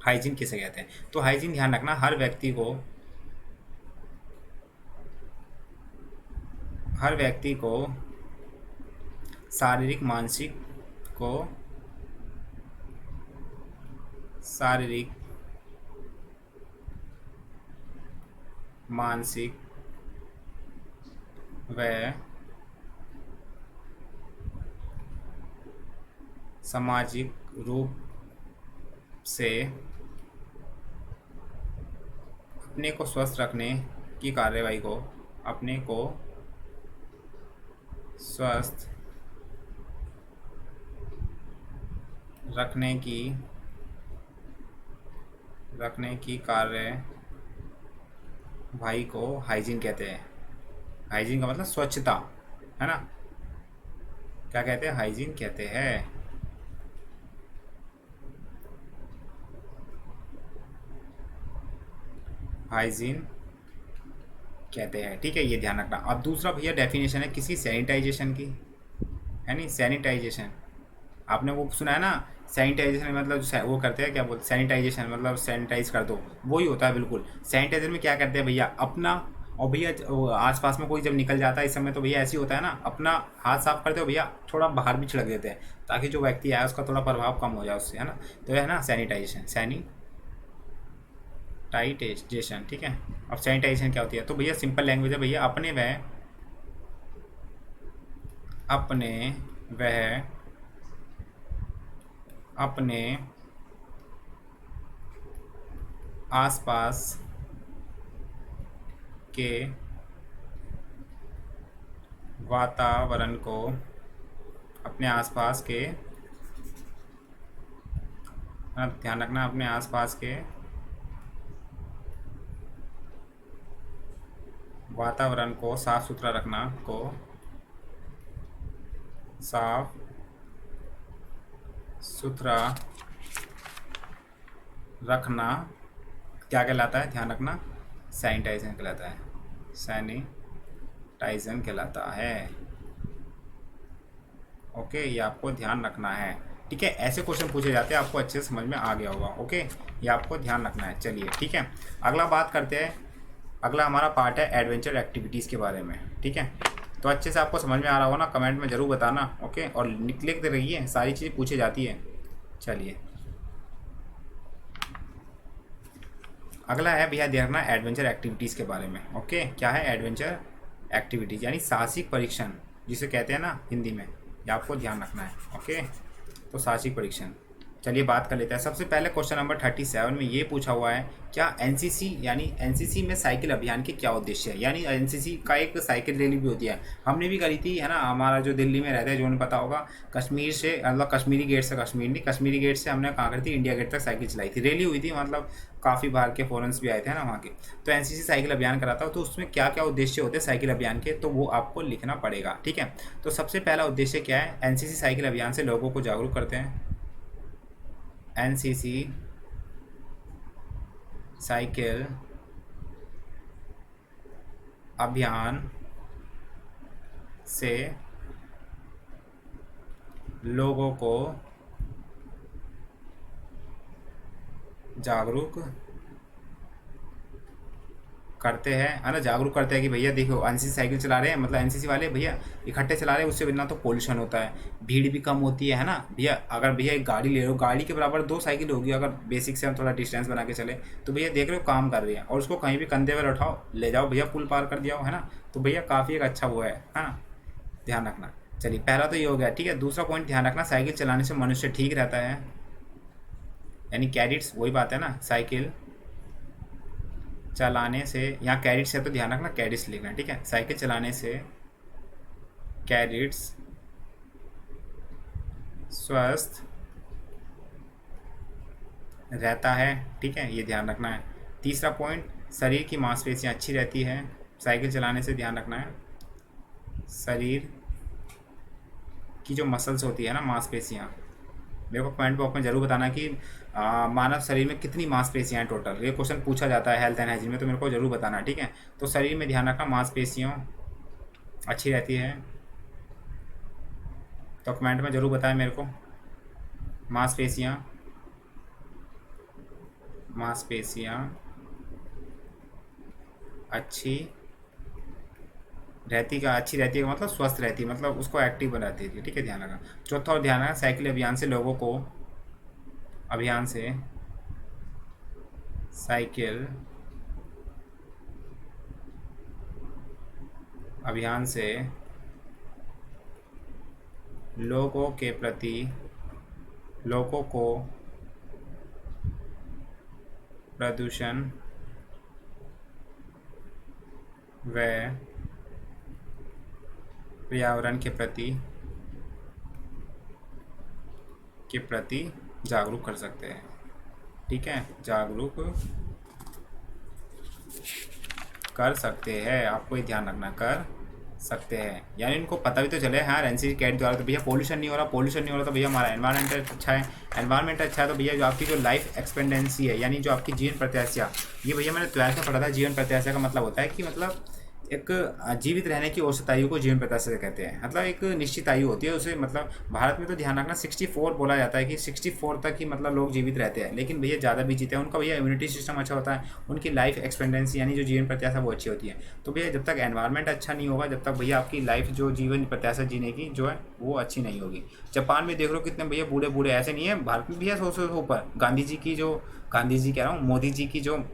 हाइजीन किसे कहते हैं? तो हाइजीन ध्यान रखना, हर व्यक्ति को शारीरिक मानसिक को शारीरिक मानसिक व सामाजिक रूप से अपने को स्वस्थ रखने की कार्यवाही को अपने को स्वस्थ रखने की कार्यवाही को हाइजीन कहते हैं। हाइजीन का मतलब स्वच्छता, है ना। क्या कहते हैं? हाइजीन कहते हैं। हाइजीन कहते हैं, ठीक है, ये ध्यान रखना। अब दूसरा भैया डेफिनेशन है किसी सैनिटाइजेशन की, है नहीं, सैनिटाइजेशन। आपने वो सुना है ना, सैनिटाइजेशन मतलब वो करते हैं, क्या बोलते, सैनिटाइजेशन मतलब सैनिटाइज कर दो, वही होता है बिल्कुल। सैनिटाइजर में क्या करते हैं भैया, अपना और भैया आसपास में कोई जब निकल जाता है इस समय, तो भैया ऐसे ही होता है ना, अपना हाथ साफ करते हो भैया, थोड़ा बाहर भी छिड़क देते हैं ताकि जो व्यक्ति आया उसका थोड़ा प्रभाव कम हो जाए उससे, है ना। तो है ना सैनिटाइजेशन, सैनिटाइजेशन, ठीक है। अब सैनिटाइजेशन क्या होती है? तो भैया सिंपल लैंग्वेज है भैया, वह अपने आसपास के वातावरण को अपने आसपास के, ध्यान रखना, अपने आसपास के वातावरण को साफ सुथरा रखना क्या कहलाता है? ध्यान रखना, सैनिटाइजेशन कहलाता है। सैनिटाइजेशन कहलाता है, ओके, ये आपको ध्यान रखना है, ठीक है। ऐसे क्वेश्चन पूछे जाते हैं, आपको अच्छे से समझ में आ गया होगा, ओके, ये आपको ध्यान रखना है। चलिए ठीक है, अगला बात करते हैं। अगला हमारा पार्ट है एडवेंचर एक्टिविटीज़ के बारे में, ठीक है। तो अच्छे से आपको समझ में आ रहा होगा ना, कमेंट में ज़रूर बताना, ओके, और लिखते रहिए, सारी चीज़ें पूछी जाती है। चलिए अगला है भैया देखना एडवेंचर एक्टिविटीज़ के बारे में, ओके। क्या है एडवेंचर एक्टिविटीज़? यानी साहसिक परीक्षण जिसे कहते हैं ना हिंदी में, ये आपको ध्यान रखना है, ओके। तो साहसिक परीक्षण, चलिए बात कर लेते हैं। सबसे पहले क्वेश्चन नंबर 37 में ये पूछा हुआ है, क्या एनसीसी यानी एनसीसी में साइकिल अभियान के क्या उद्देश्य है? यानी एनसीसी का एक साइकिल रैली भी होती है, हमने भी करी थी, है ना। हमारा जो दिल्ली में रहता है, जो उन्हें पता होगा, कश्मीर से मतलब कश्मीरी गेट से, कश्मीर नहीं, कश्मीरी गेट से हमने कहाँ करी थी, इंडिया गेट तक साइकिल चलाई थी, रैली हुई थी, मतलब काफ़ी बाहर के फॉरेंस भी आए थे ना वहाँ के। तो एनसीसी साइकिल अभियान कराता हो, तो उसमें क्या क्या उद्देश्य होते हैं साइकिल अभियान के, तो वो आपको लिखना पड़ेगा, ठीक है। तो सबसे पहला उद्देश्य क्या है? एनसीसी साइकिल अभियान से लोगों को जागरूक करते हैं। एनसीसी साइकिल अभियान से लोगों को जागरूक करते हैं, है ना, जागरूक करते हैं कि भैया देखो एनसीसी साइकिल चला रहे हैं, मतलब एनसीसी वाले भैया इकट्ठे चला रहे हैं, उससे बिना तो पोल्यूशन होता है, भीड़ भी कम होती है ना भैया। अगर भैया एक गाड़ी ले रहे हो, गाड़ी के बराबर दो साइकिल होगी, अगर बेसिक से हम थोड़ा डिस्टेंस बना के चले, तो भैया देख रहे हो काम कर रही है, और उसको कहीं भी कंधे पर उठाओ, ले जाओ भैया, पुल पार कर दिया हो, है ना। तो भैया काफ़ी एक अच्छा वो है ना, ध्यान रखना। चलिए पहला तो ये हो गया, ठीक है। दूसरा पॉइंट ध्यान रखना, साइकिल चलाने से मनुष्य ठीक रहता है, यानी कैडेट्स, वही बात है ना, साइकिल चलाने से, यहाँ कैडेट्स है तो ध्यान रखना कैडेट्स लिखना है, ठीक है। साइकिल चलाने से कैडेट्स स्वस्थ रहता है, ठीक है, ये ध्यान रखना है। तीसरा पॉइंट, शरीर की मांसपेशियाँ अच्छी रहती है, साइकिल चलाने से ध्यान रखना है। शरीर की जो मसल्स होती है ना, मांसपेशियाँ, मेरे को कमेंट बॉक्स में ज़रूर बताना कि मानव शरीर में कितनी मांसपेशियाँ हैं टोटल। ये क्वेश्चन पूछा जाता है हेल्थ एंड हाइजीन में, तो मेरे को ज़रूर बताना, ठीक है। तो शरीर में ध्यान रखना, मांसपेशियों अच्छी रहती है, तो कमेंट में ज़रूर बताएं मेरे को। मांसपेशियाँ, मांसपेशियाँ अच्छी अच्छी रहती है मतलब स्वस्थ रहती है, मतलब उसको एक्टिव बनाती है, ठीक है, ध्यान रखना। चौथा और ध्यान रखना, साइकिल अभियान से लोगों को, अभियान से, साइकिल अभियान से लोगों के प्रति, लोगों को प्रदूषण व पर्यावरण के प्रति जागरूक कर सकते हैं, ठीक है, जागरूक कर सकते हैं। आपको ये ध्यान रखना, कर सकते हैं, यानी इनको पता भी तो चले, हाँ एनसीसी कैट द्वारा, तो भैया पोल्यूशन नहीं हो रहा, पोल्यूशन नहीं हो रहा, तो भैया हमारा एनवायरमेंट अच्छा है, एनवायरमेंट अच्छा है, तो भैया जो आपकी जो लाइफ एक्सपेंडेंसी है, यानी जो आपकी जीवन प्रत्याशा, ये भैया मैंने 12th में पढ़ा था, जीवन प्रत्याशा का मतलब होता है कि मतलब एक जीवित रहने की औसत आयु को जीवन प्रत्याशा कहते हैं, मतलब एक निश्चित आयु होती है उसे, मतलब भारत में तो ध्यान रखना 64 बोला जाता है कि 64 तक ही मतलब लोग जीवित रहते हैं, लेकिन भैया ज़्यादा भी जीते हैं, उनका भैया इम्यूनिटी सिस्टम अच्छा होता है, उनकी लाइफ एक्सपेंडेंसी यानी जो जीवन प्रत्याशा वो अच्छी होती है। तो भैया जब तक एनवायरनमेंट अच्छा नहीं होगा, जब तक भैया आपकी लाइफ जो जीवन प्रत्याशा जीने की जो है वो अच्छी नहीं होगी। जापान में देख लो कितने भैया बूढ़े बूढ़े, ऐसे नहीं है, भारत में भैया 100 से ऊपर, गांधी जी कह रहा हूँ, मोदी जी की जो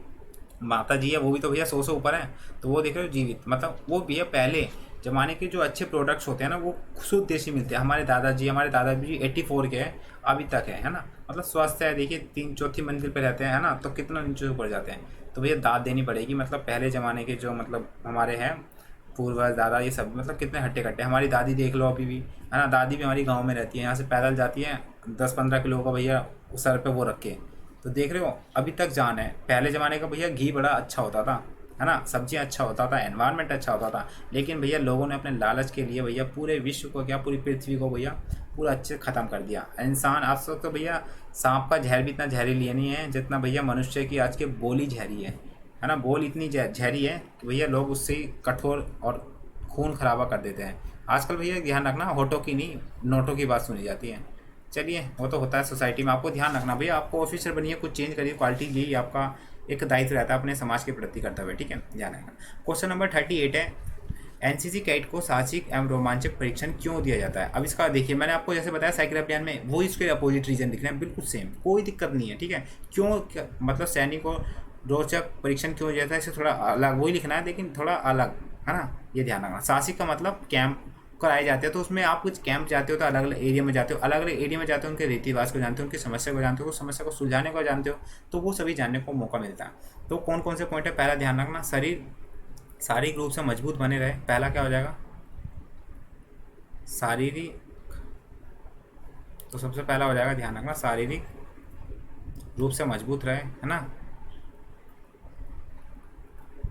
माता जी है वो भी तो भैया 100 से ऊपर है, तो वो देख रहे हो जीवित, मतलब वो भैया पहले जमाने के जो अच्छे प्रोडक्ट्स होते हैं ना वो शुद्ध देशी मिलते हैं। हमारे दादाजी 84 के हैं, अभी तक है ना, मतलब स्वस्थ है, देखिए 3 चौथी मंजिल पे रहते हैं, है ना, तो कितना नीचे ऊपर जाते हैं, तो भैया दाद देनी पड़ेगी, मतलब पहले ज़माने के जो मतलब हमारे हैं पूर्वज दादा ये सब, मतलब कितने हट्टे कट्टे। हमारी दादी देख लो अभी भी, है ना, दादी भी हमारी गाँव में रहती है, यहाँ से पैदल जाती है, 10-15 किलो का भैया सर पे वो रख के, तो देख रहे हो अभी तक जान है। पहले ज़माने का भैया घी बड़ा अच्छा होता था, है ना, सब्जियां अच्छा होता था, एनवायरनमेंट अच्छा होता था, लेकिन भैया लोगों ने अपने लालच के लिए भैया पूरे विश्व को क्या, पूरी पृथ्वी को भैया पूरा अच्छे ख़त्म कर दिया। इंसान आज तक तो भैया सांप का जहर भी इतना जहरीली नहीं है जितना भैया मनुष्य की आज के बोली जहरी है ना, बोल इतनी जहरी है कि भैया लोग उससे ही कठोर और खून खराबा कर देते हैं। आजकल भैया ध्यान रखना, होठों की नहीं नोटों की बात सुनी जाती है। चलिए वो तो होता है सोसाइटी में, आपको ध्यान रखना भैया, आपको ऑफिसर बनिए, कुछ चेंज करिए क्वालिटी, यही आपका एक दायित्व रहता है अपने समाज के प्रति करते हुए, ठीक है, ध्यान रखना। क्वेश्चन नंबर 38 है, एनसीसी कैट को साहसिक एवं रोमांचक परीक्षण क्यों दिया जाता है। अब इसका देखिए, मैंने आपको जैसे बताया साइकिल अभियान में, वो इसके अपोजिट रीजन दिख रहे हैं, बिल्कुल सेम, कोई दिक्कत नहीं है, ठीक है। क्यों मतलब सैनिक को रोचक परीक्षण क्यों दिया जाता है, इसे थोड़ा अलग वही लिखना है, लेकिन थोड़ा अलग, है ना, ये ध्यान रखना। साहसिक का मतलब कैंप कराए जाते हैं, तो उसमें आप कुछ कैंप जाते हो तो अलग अलग एरिया में जाते हो, अलग अलग एरिया में जाते हो, उनके रीति रिवाज को जानते हो, उनकी समस्या को जानते हो, उस समस्या को सुलझाने को जानते हो, तो वो सभी जानने को मौका मिलता है। तो कौन कौन से पॉइंट है, पहला ध्यान रखना, शरीर शारीरिक रूप से मजबूत बने रहे, पहला क्या हो जाएगा, शारीरिक, तो सबसे पहला हो जाएगा ध्यान रखना, शारीरिक रूप से मजबूत रहे, है ना,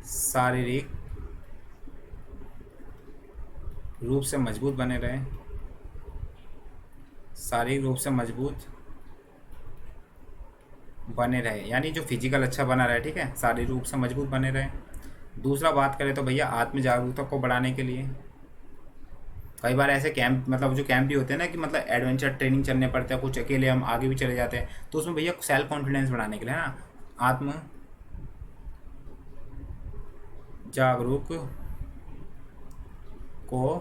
शारीरिक रूप से मजबूत बने रहे, शारीरिक रूप से मजबूत बने रहे, यानी जो फिजिकल अच्छा बना रहे, ठीक है, शारीरिक रूप से मजबूत बने रहे। दूसरा बात करें तो भैया आत्म जागरूकता को बढ़ाने के लिए, कई बार ऐसे कैंप, मतलब जो कैंप भी होते हैं ना कि मतलब एडवेंचर ट्रेनिंग चलने पड़ते हैं, कुछ अकेले हम आगे भी चले जाते हैं, तो उसमें भैया सेल्फ कॉन्फिडेंस बढ़ाने के लिए, है ना, आत्म जागरूक को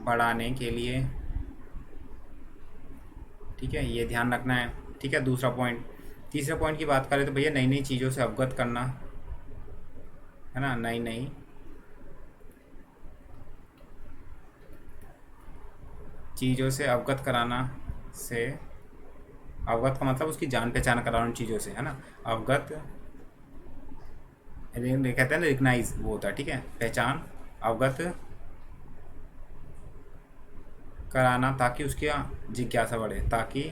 बढ़ाने के लिए, ठीक है, ये ध्यान रखना है, ठीक है, दूसरा पॉइंट। तीसरे पॉइंट की बात करें तो भैया नई नई चीज़ों से अवगत करना, है ना, नई नई चीज़ों से अवगत कराना, से अवगत का मतलब उसकी जान पहचान कराना उन चीज़ों से, है ना, अवगत कहते हैं ना, रिकग्नाइज वो होता है, ठीक है, पहचान, अवगत कराना, ताकि उसकी जिज्ञासा बढ़े, ताकि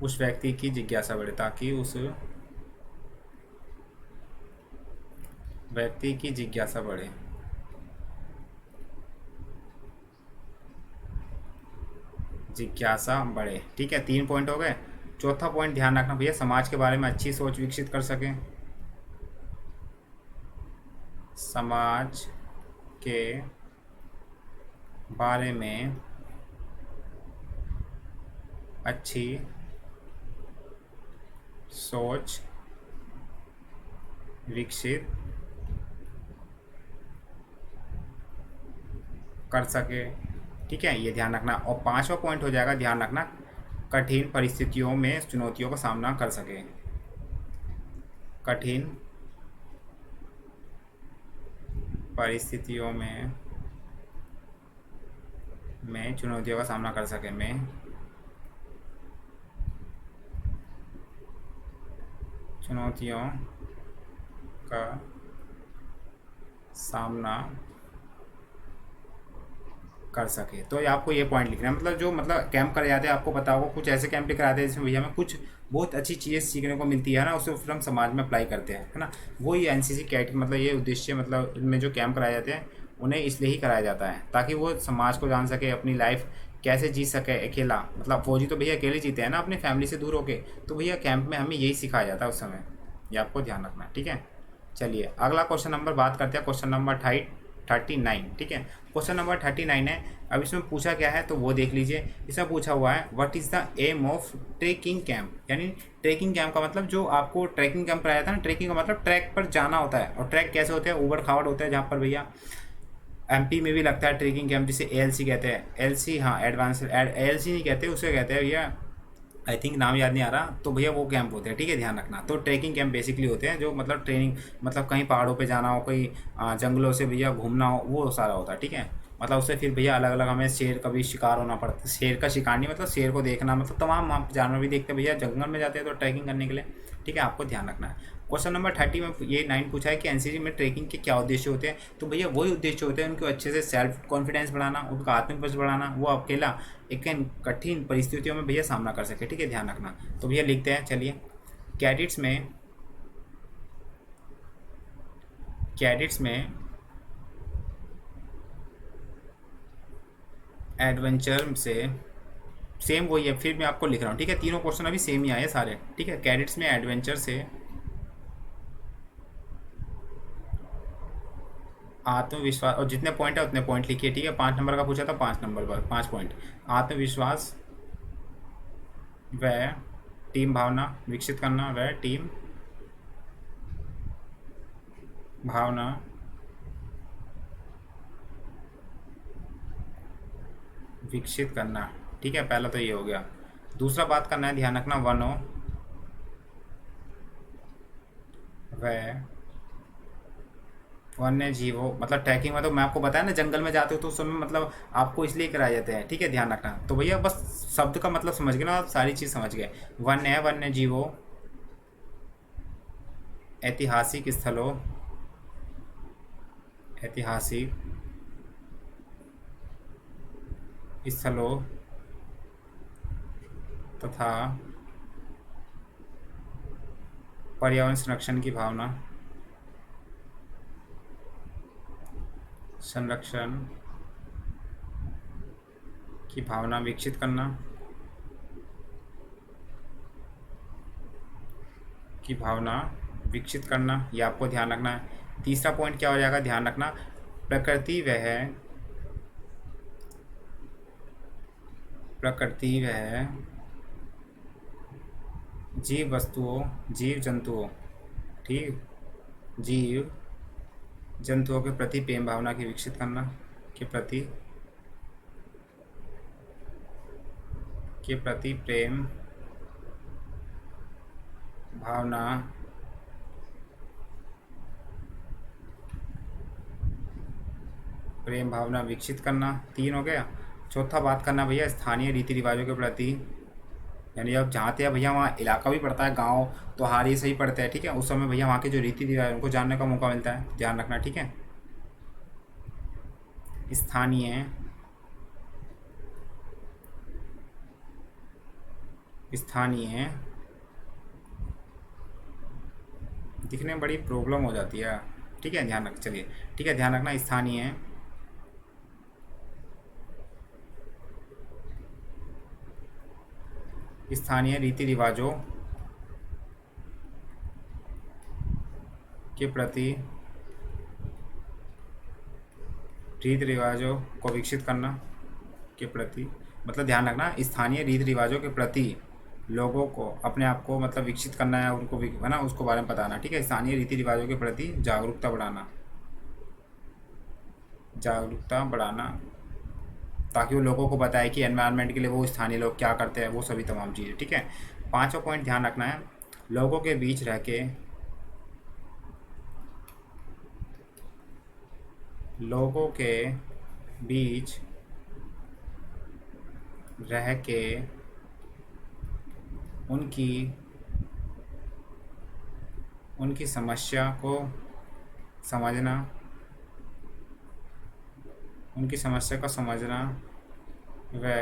उस व्यक्ति की जिज्ञासा बढ़े, ताकि उस व्यक्ति की जिज्ञासा बढ़े। जिज्ञासा बढ़े, ठीक है, 3 पॉइंट हो गए। चौथा पॉइंट ध्यान रखना भैया, समाज के बारे में अच्छी सोच विकसित कर सकें। समाज के बारे में अच्छी सोच विकसित कर सके, ठीक है, ये ध्यान रखना। और 5वां पॉइंट हो जाएगा, ध्यान रखना, कठिन परिस्थितियों में चुनौतियों का सामना कर सके। कठिन परिस्थितियों में चुनौतियों का सामना कर सके, में चुनौतियों का सामना कर सके। तो ये आपको ये पॉइंट लिखना है, मतलब जो मतलब कैंप कराए जाते हैं, आपको पता होगा कुछ ऐसे कैंप कराते हैं जिसमें भैया हमें कुछ बहुत अच्छी चीज़ें सीखने को मिलती है ना, उसे फिर हम समाज में अप्लाई करते हैं, है ना। वही एनसीसी कैट मतलब ये उद्देश्य, मतलब इनमें जो कैंप कराए जाते हैं उन्हें इसलिए ही कराया जाता है ताकि वो समाज को जान सके, अपनी लाइफ कैसे जी सके अकेला। मतलब फौजी तो भैया अकेले जीते हैं ना अपनी फैमिली से दूर होके, तो भैया कैंप में हमें यही सिखाया जाता है उस समय, ये आपको ध्यान रखना है, ठीक है। चलिए अगला क्वेश्चन नंबर बात करते हैं, क्वेश्चन नंबर 39, ठीक है। क्वेश्चन नंबर 39 है। अब इसमें पूछा क्या है तो वो देख लीजिए। इसमें पूछा हुआ है what is the aim of trekking camp, यानी ट्रेकिंग कैंप का मतलब जो आपको ट्रैकिंग कैंप कराया था ना, ट्रैकिंग का मतलब ट्रैक पर जाना होता है। और ट्रैक कैसे होते हैं, ऊबड़ खाबड़ होता है, जहाँ पर भैया एमपी में भी लगता है ट्रेकिंग कैंप, जिसे एएलसी कहते हैं। एलसी, हाँ, एडवांस एएलसी नहीं कहते, उसे कहते हैं भैया, आई थिंक नाम याद नहीं आ रहा, तो भैया वो कैंप होते हैं, ठीक है, ध्यान रखना। तो ट्रैकिंग कैंप बेसिकली होते हैं जो मतलब ट्रेनिंग, मतलब कहीं पहाड़ों पे जाना हो, कहीं जंगलों से भैया घूमना हो, वो सारा होता है, ठीक है। मतलब उससे फिर भैया अलग अलग हमें शेर का भी शिकार होना पड़ता है, शेर का शिकार नहीं, मतलब शेर को देखना, मतलब तमाम हम जानवर भी देखते हैं भैया, जंगल में जाते हैं तो ट्रैकिंग करने के लिए, ठीक है, आपको ध्यान रखना है। क्वेश्चन नंबर 30 में ये 9 पूछा है कि एनसीसी में ट्रैकिंग के क्या उद्देश्य होते हैं, तो भैया वही उद्देश्य होते हैं उनको अच्छे से सेल्फ कॉन्फिडेंस बढ़ाना, उनका आत्मविश्वास बढ़ाना, वो अकेला एक कठिन परिस्थितियों में भैया सामना कर सके, ठीक है, ध्यान रखना। तो भैया लिखते हैं, चलिए, कैडेट्स में कैडेट्स में एडवेंचर से, सेम वही है, फिर मैं आपको लिख रहा हूँ, ठीक है, तीनों क्वेश्चन अभी सेम ही आए सारे, ठीक है। कैडेट्स में एडवेंचर से आत्मविश्वास, और जितने पॉइंट है उतने पॉइंट लिखिए, ठीक है। 5 नंबर का पूछा था, 5 नंबर पर 5 पॉइंट। आत्मविश्वास व टीम भावना विकसित करना, व टीम भावना विकसित करना, ठीक है, पहला तो ये हो गया। दूसरा बात करना है, ध्यान रखना, वनों व वन्य जीवों, मतलब ट्रैकिंग में तो मैं आपको बताया ना, जंगल में जाते हो तो उस समय मतलब आपको इसलिए कराए जाते हैं, ठीक है, ध्यान रखना। तो भैया बस शब्द का मतलब समझ गए ना आप, सारी चीज़ समझ गए। वन्य है, वन्य जीवों, ऐतिहासिक स्थलों, ऐतिहासिक स्थलों तथा पर्यावरण संरक्षण की भावना, संरक्षण की भावना विकसित करना, की भावना विकसित करना, ये आपको ध्यान रखना है। तीसरा पॉइंट क्या हो जाएगा, ध्यान रखना, प्रकृति वह जीव वस्तुओं, जीव जंतुओं, ठीक, जीव जंतुओं के प्रति प्रेम भावना की विकसित करना, के प्रति प्रेम भावना विकसित करना, 3 हो गया। चौथा बात करना भैया, स्थानीय रीति रिवाजों के प्रति, यानी अब जाते हैं भैया वहाँ इलाका भी पड़ता है, गांव तो हार ये सही पड़ता है, ठीक है, उस समय भैया वहाँ के जो रीति रिवाज उनको जानने का मौका मिलता है, ध्यान रखना, ठीक है। स्थानीय स्थानीय, दिखने में बड़ी प्रॉब्लम हो जाती है, ठीक है ध्यान रख, चलिए ठीक है ध्यान रखना, स्थानीय रीति रिवाजों के प्रति, रीति रिवाजों को विकसित करना के प्रति, मतलब ध्यान रखना स्थानीय रीति रिवाजों के प्रति लोगों को अपने आप को मतलब विकसित करना है, उनको है ना, उसको बारे में बताना, ठीक है। स्थानीय रीति रिवाजों के प्रति जागरूकता बढ़ाना, जागरूकता बढ़ाना, ताकि वो लोगों को बताए कि एनवायरनमेंट के लिए वो स्थानीय लोग क्या करते हैं, वो सभी तमाम चीज़ें, ठीक है। पांचवा पॉइंट ध्यान रखना है, लोगों के बीच रह के, लोगों के बीच रह के उनकी उनकी समस्या को समझना, उनकी समस्या को समझना व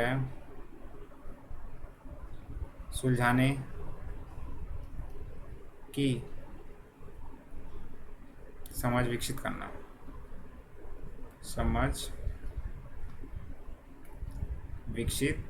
सुलझाने की समझ विकसित करना, समझ विकसित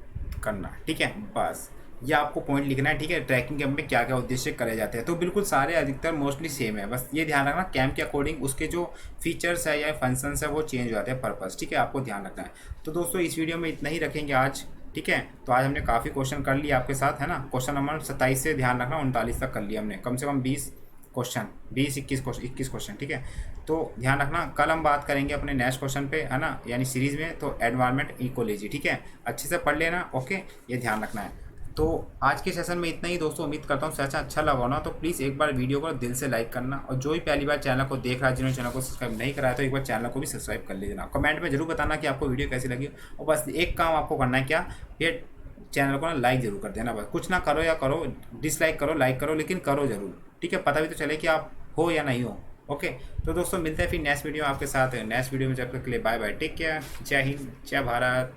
करना, ठीक है। बस ये आपको पॉइंट लिखना है, ठीक है। ट्रैकिंग कैंप में क्या क्या उद्देश्य करे जाते हैं, तो बिल्कुल सारे अधिकतर मोस्टली सेम है, बस ये ध्यान रखना कैंप के अकॉर्डिंग उसके जो फीचर्स है या फंक्शंस है वो चेंज हो जाते हैं, पर्पस, ठीक है, आपको ध्यान रखना है। तो दोस्तों इस वीडियो में इतना ही रखेंगे आज, ठीक है। तो आज हमने काफ़ी क्वेश्चन कर लिया आपके साथ, है ना। क्वेश्चन नंबर 27 से ध्यान रखना 39 तक कर लिया हमने, कम से कम 20 क्वेश्चन, 21 क्वेश्चन, ठीक है। तो ध्यान रखना, कल हम बात करेंगे अपने नेक्स्ट क्वेश्चन पे, है ना, यानी सीरीज में, तो एनवायरनमेंट इकोलॉजी, ठीक है। अच्छे से पढ़ लेना, ओके, ये ध्यान रखना है। तो आज के सेशन में इतना ही दोस्तों, उम्मीद करता हूँ सेशन अच्छा लगा ना, तो प्लीज़ एक बार वीडियो को दिल से लाइक करना, और जो भी पहली बार चैनल को देख रहा है, जिन्होंने चैनल को सब्सक्राइब नहीं कराया तो एक बार चैनल को भी सब्सक्राइब कर लीजिए। कमेंट में जरूर बताना कि आपको वीडियो कैसी लगी, और बस एक काम आपको करना है, क्या, ये चैनल को ना लाइक जरूर कर देना, बस कुछ ना करो या करो, डिसलाइक करो, लाइक करो, लेकिन करो जरूर, ठीक है। पता भी तो चले कि आप हो या नहीं हो, ओके। तो दोस्तों मिलते हैं फिर नेक्स्ट वीडियो आपके साथ, नेक्स्ट वीडियो में, जब तक के लिए बाय बाय, टेक केयर, जय हिंद, जय भारत।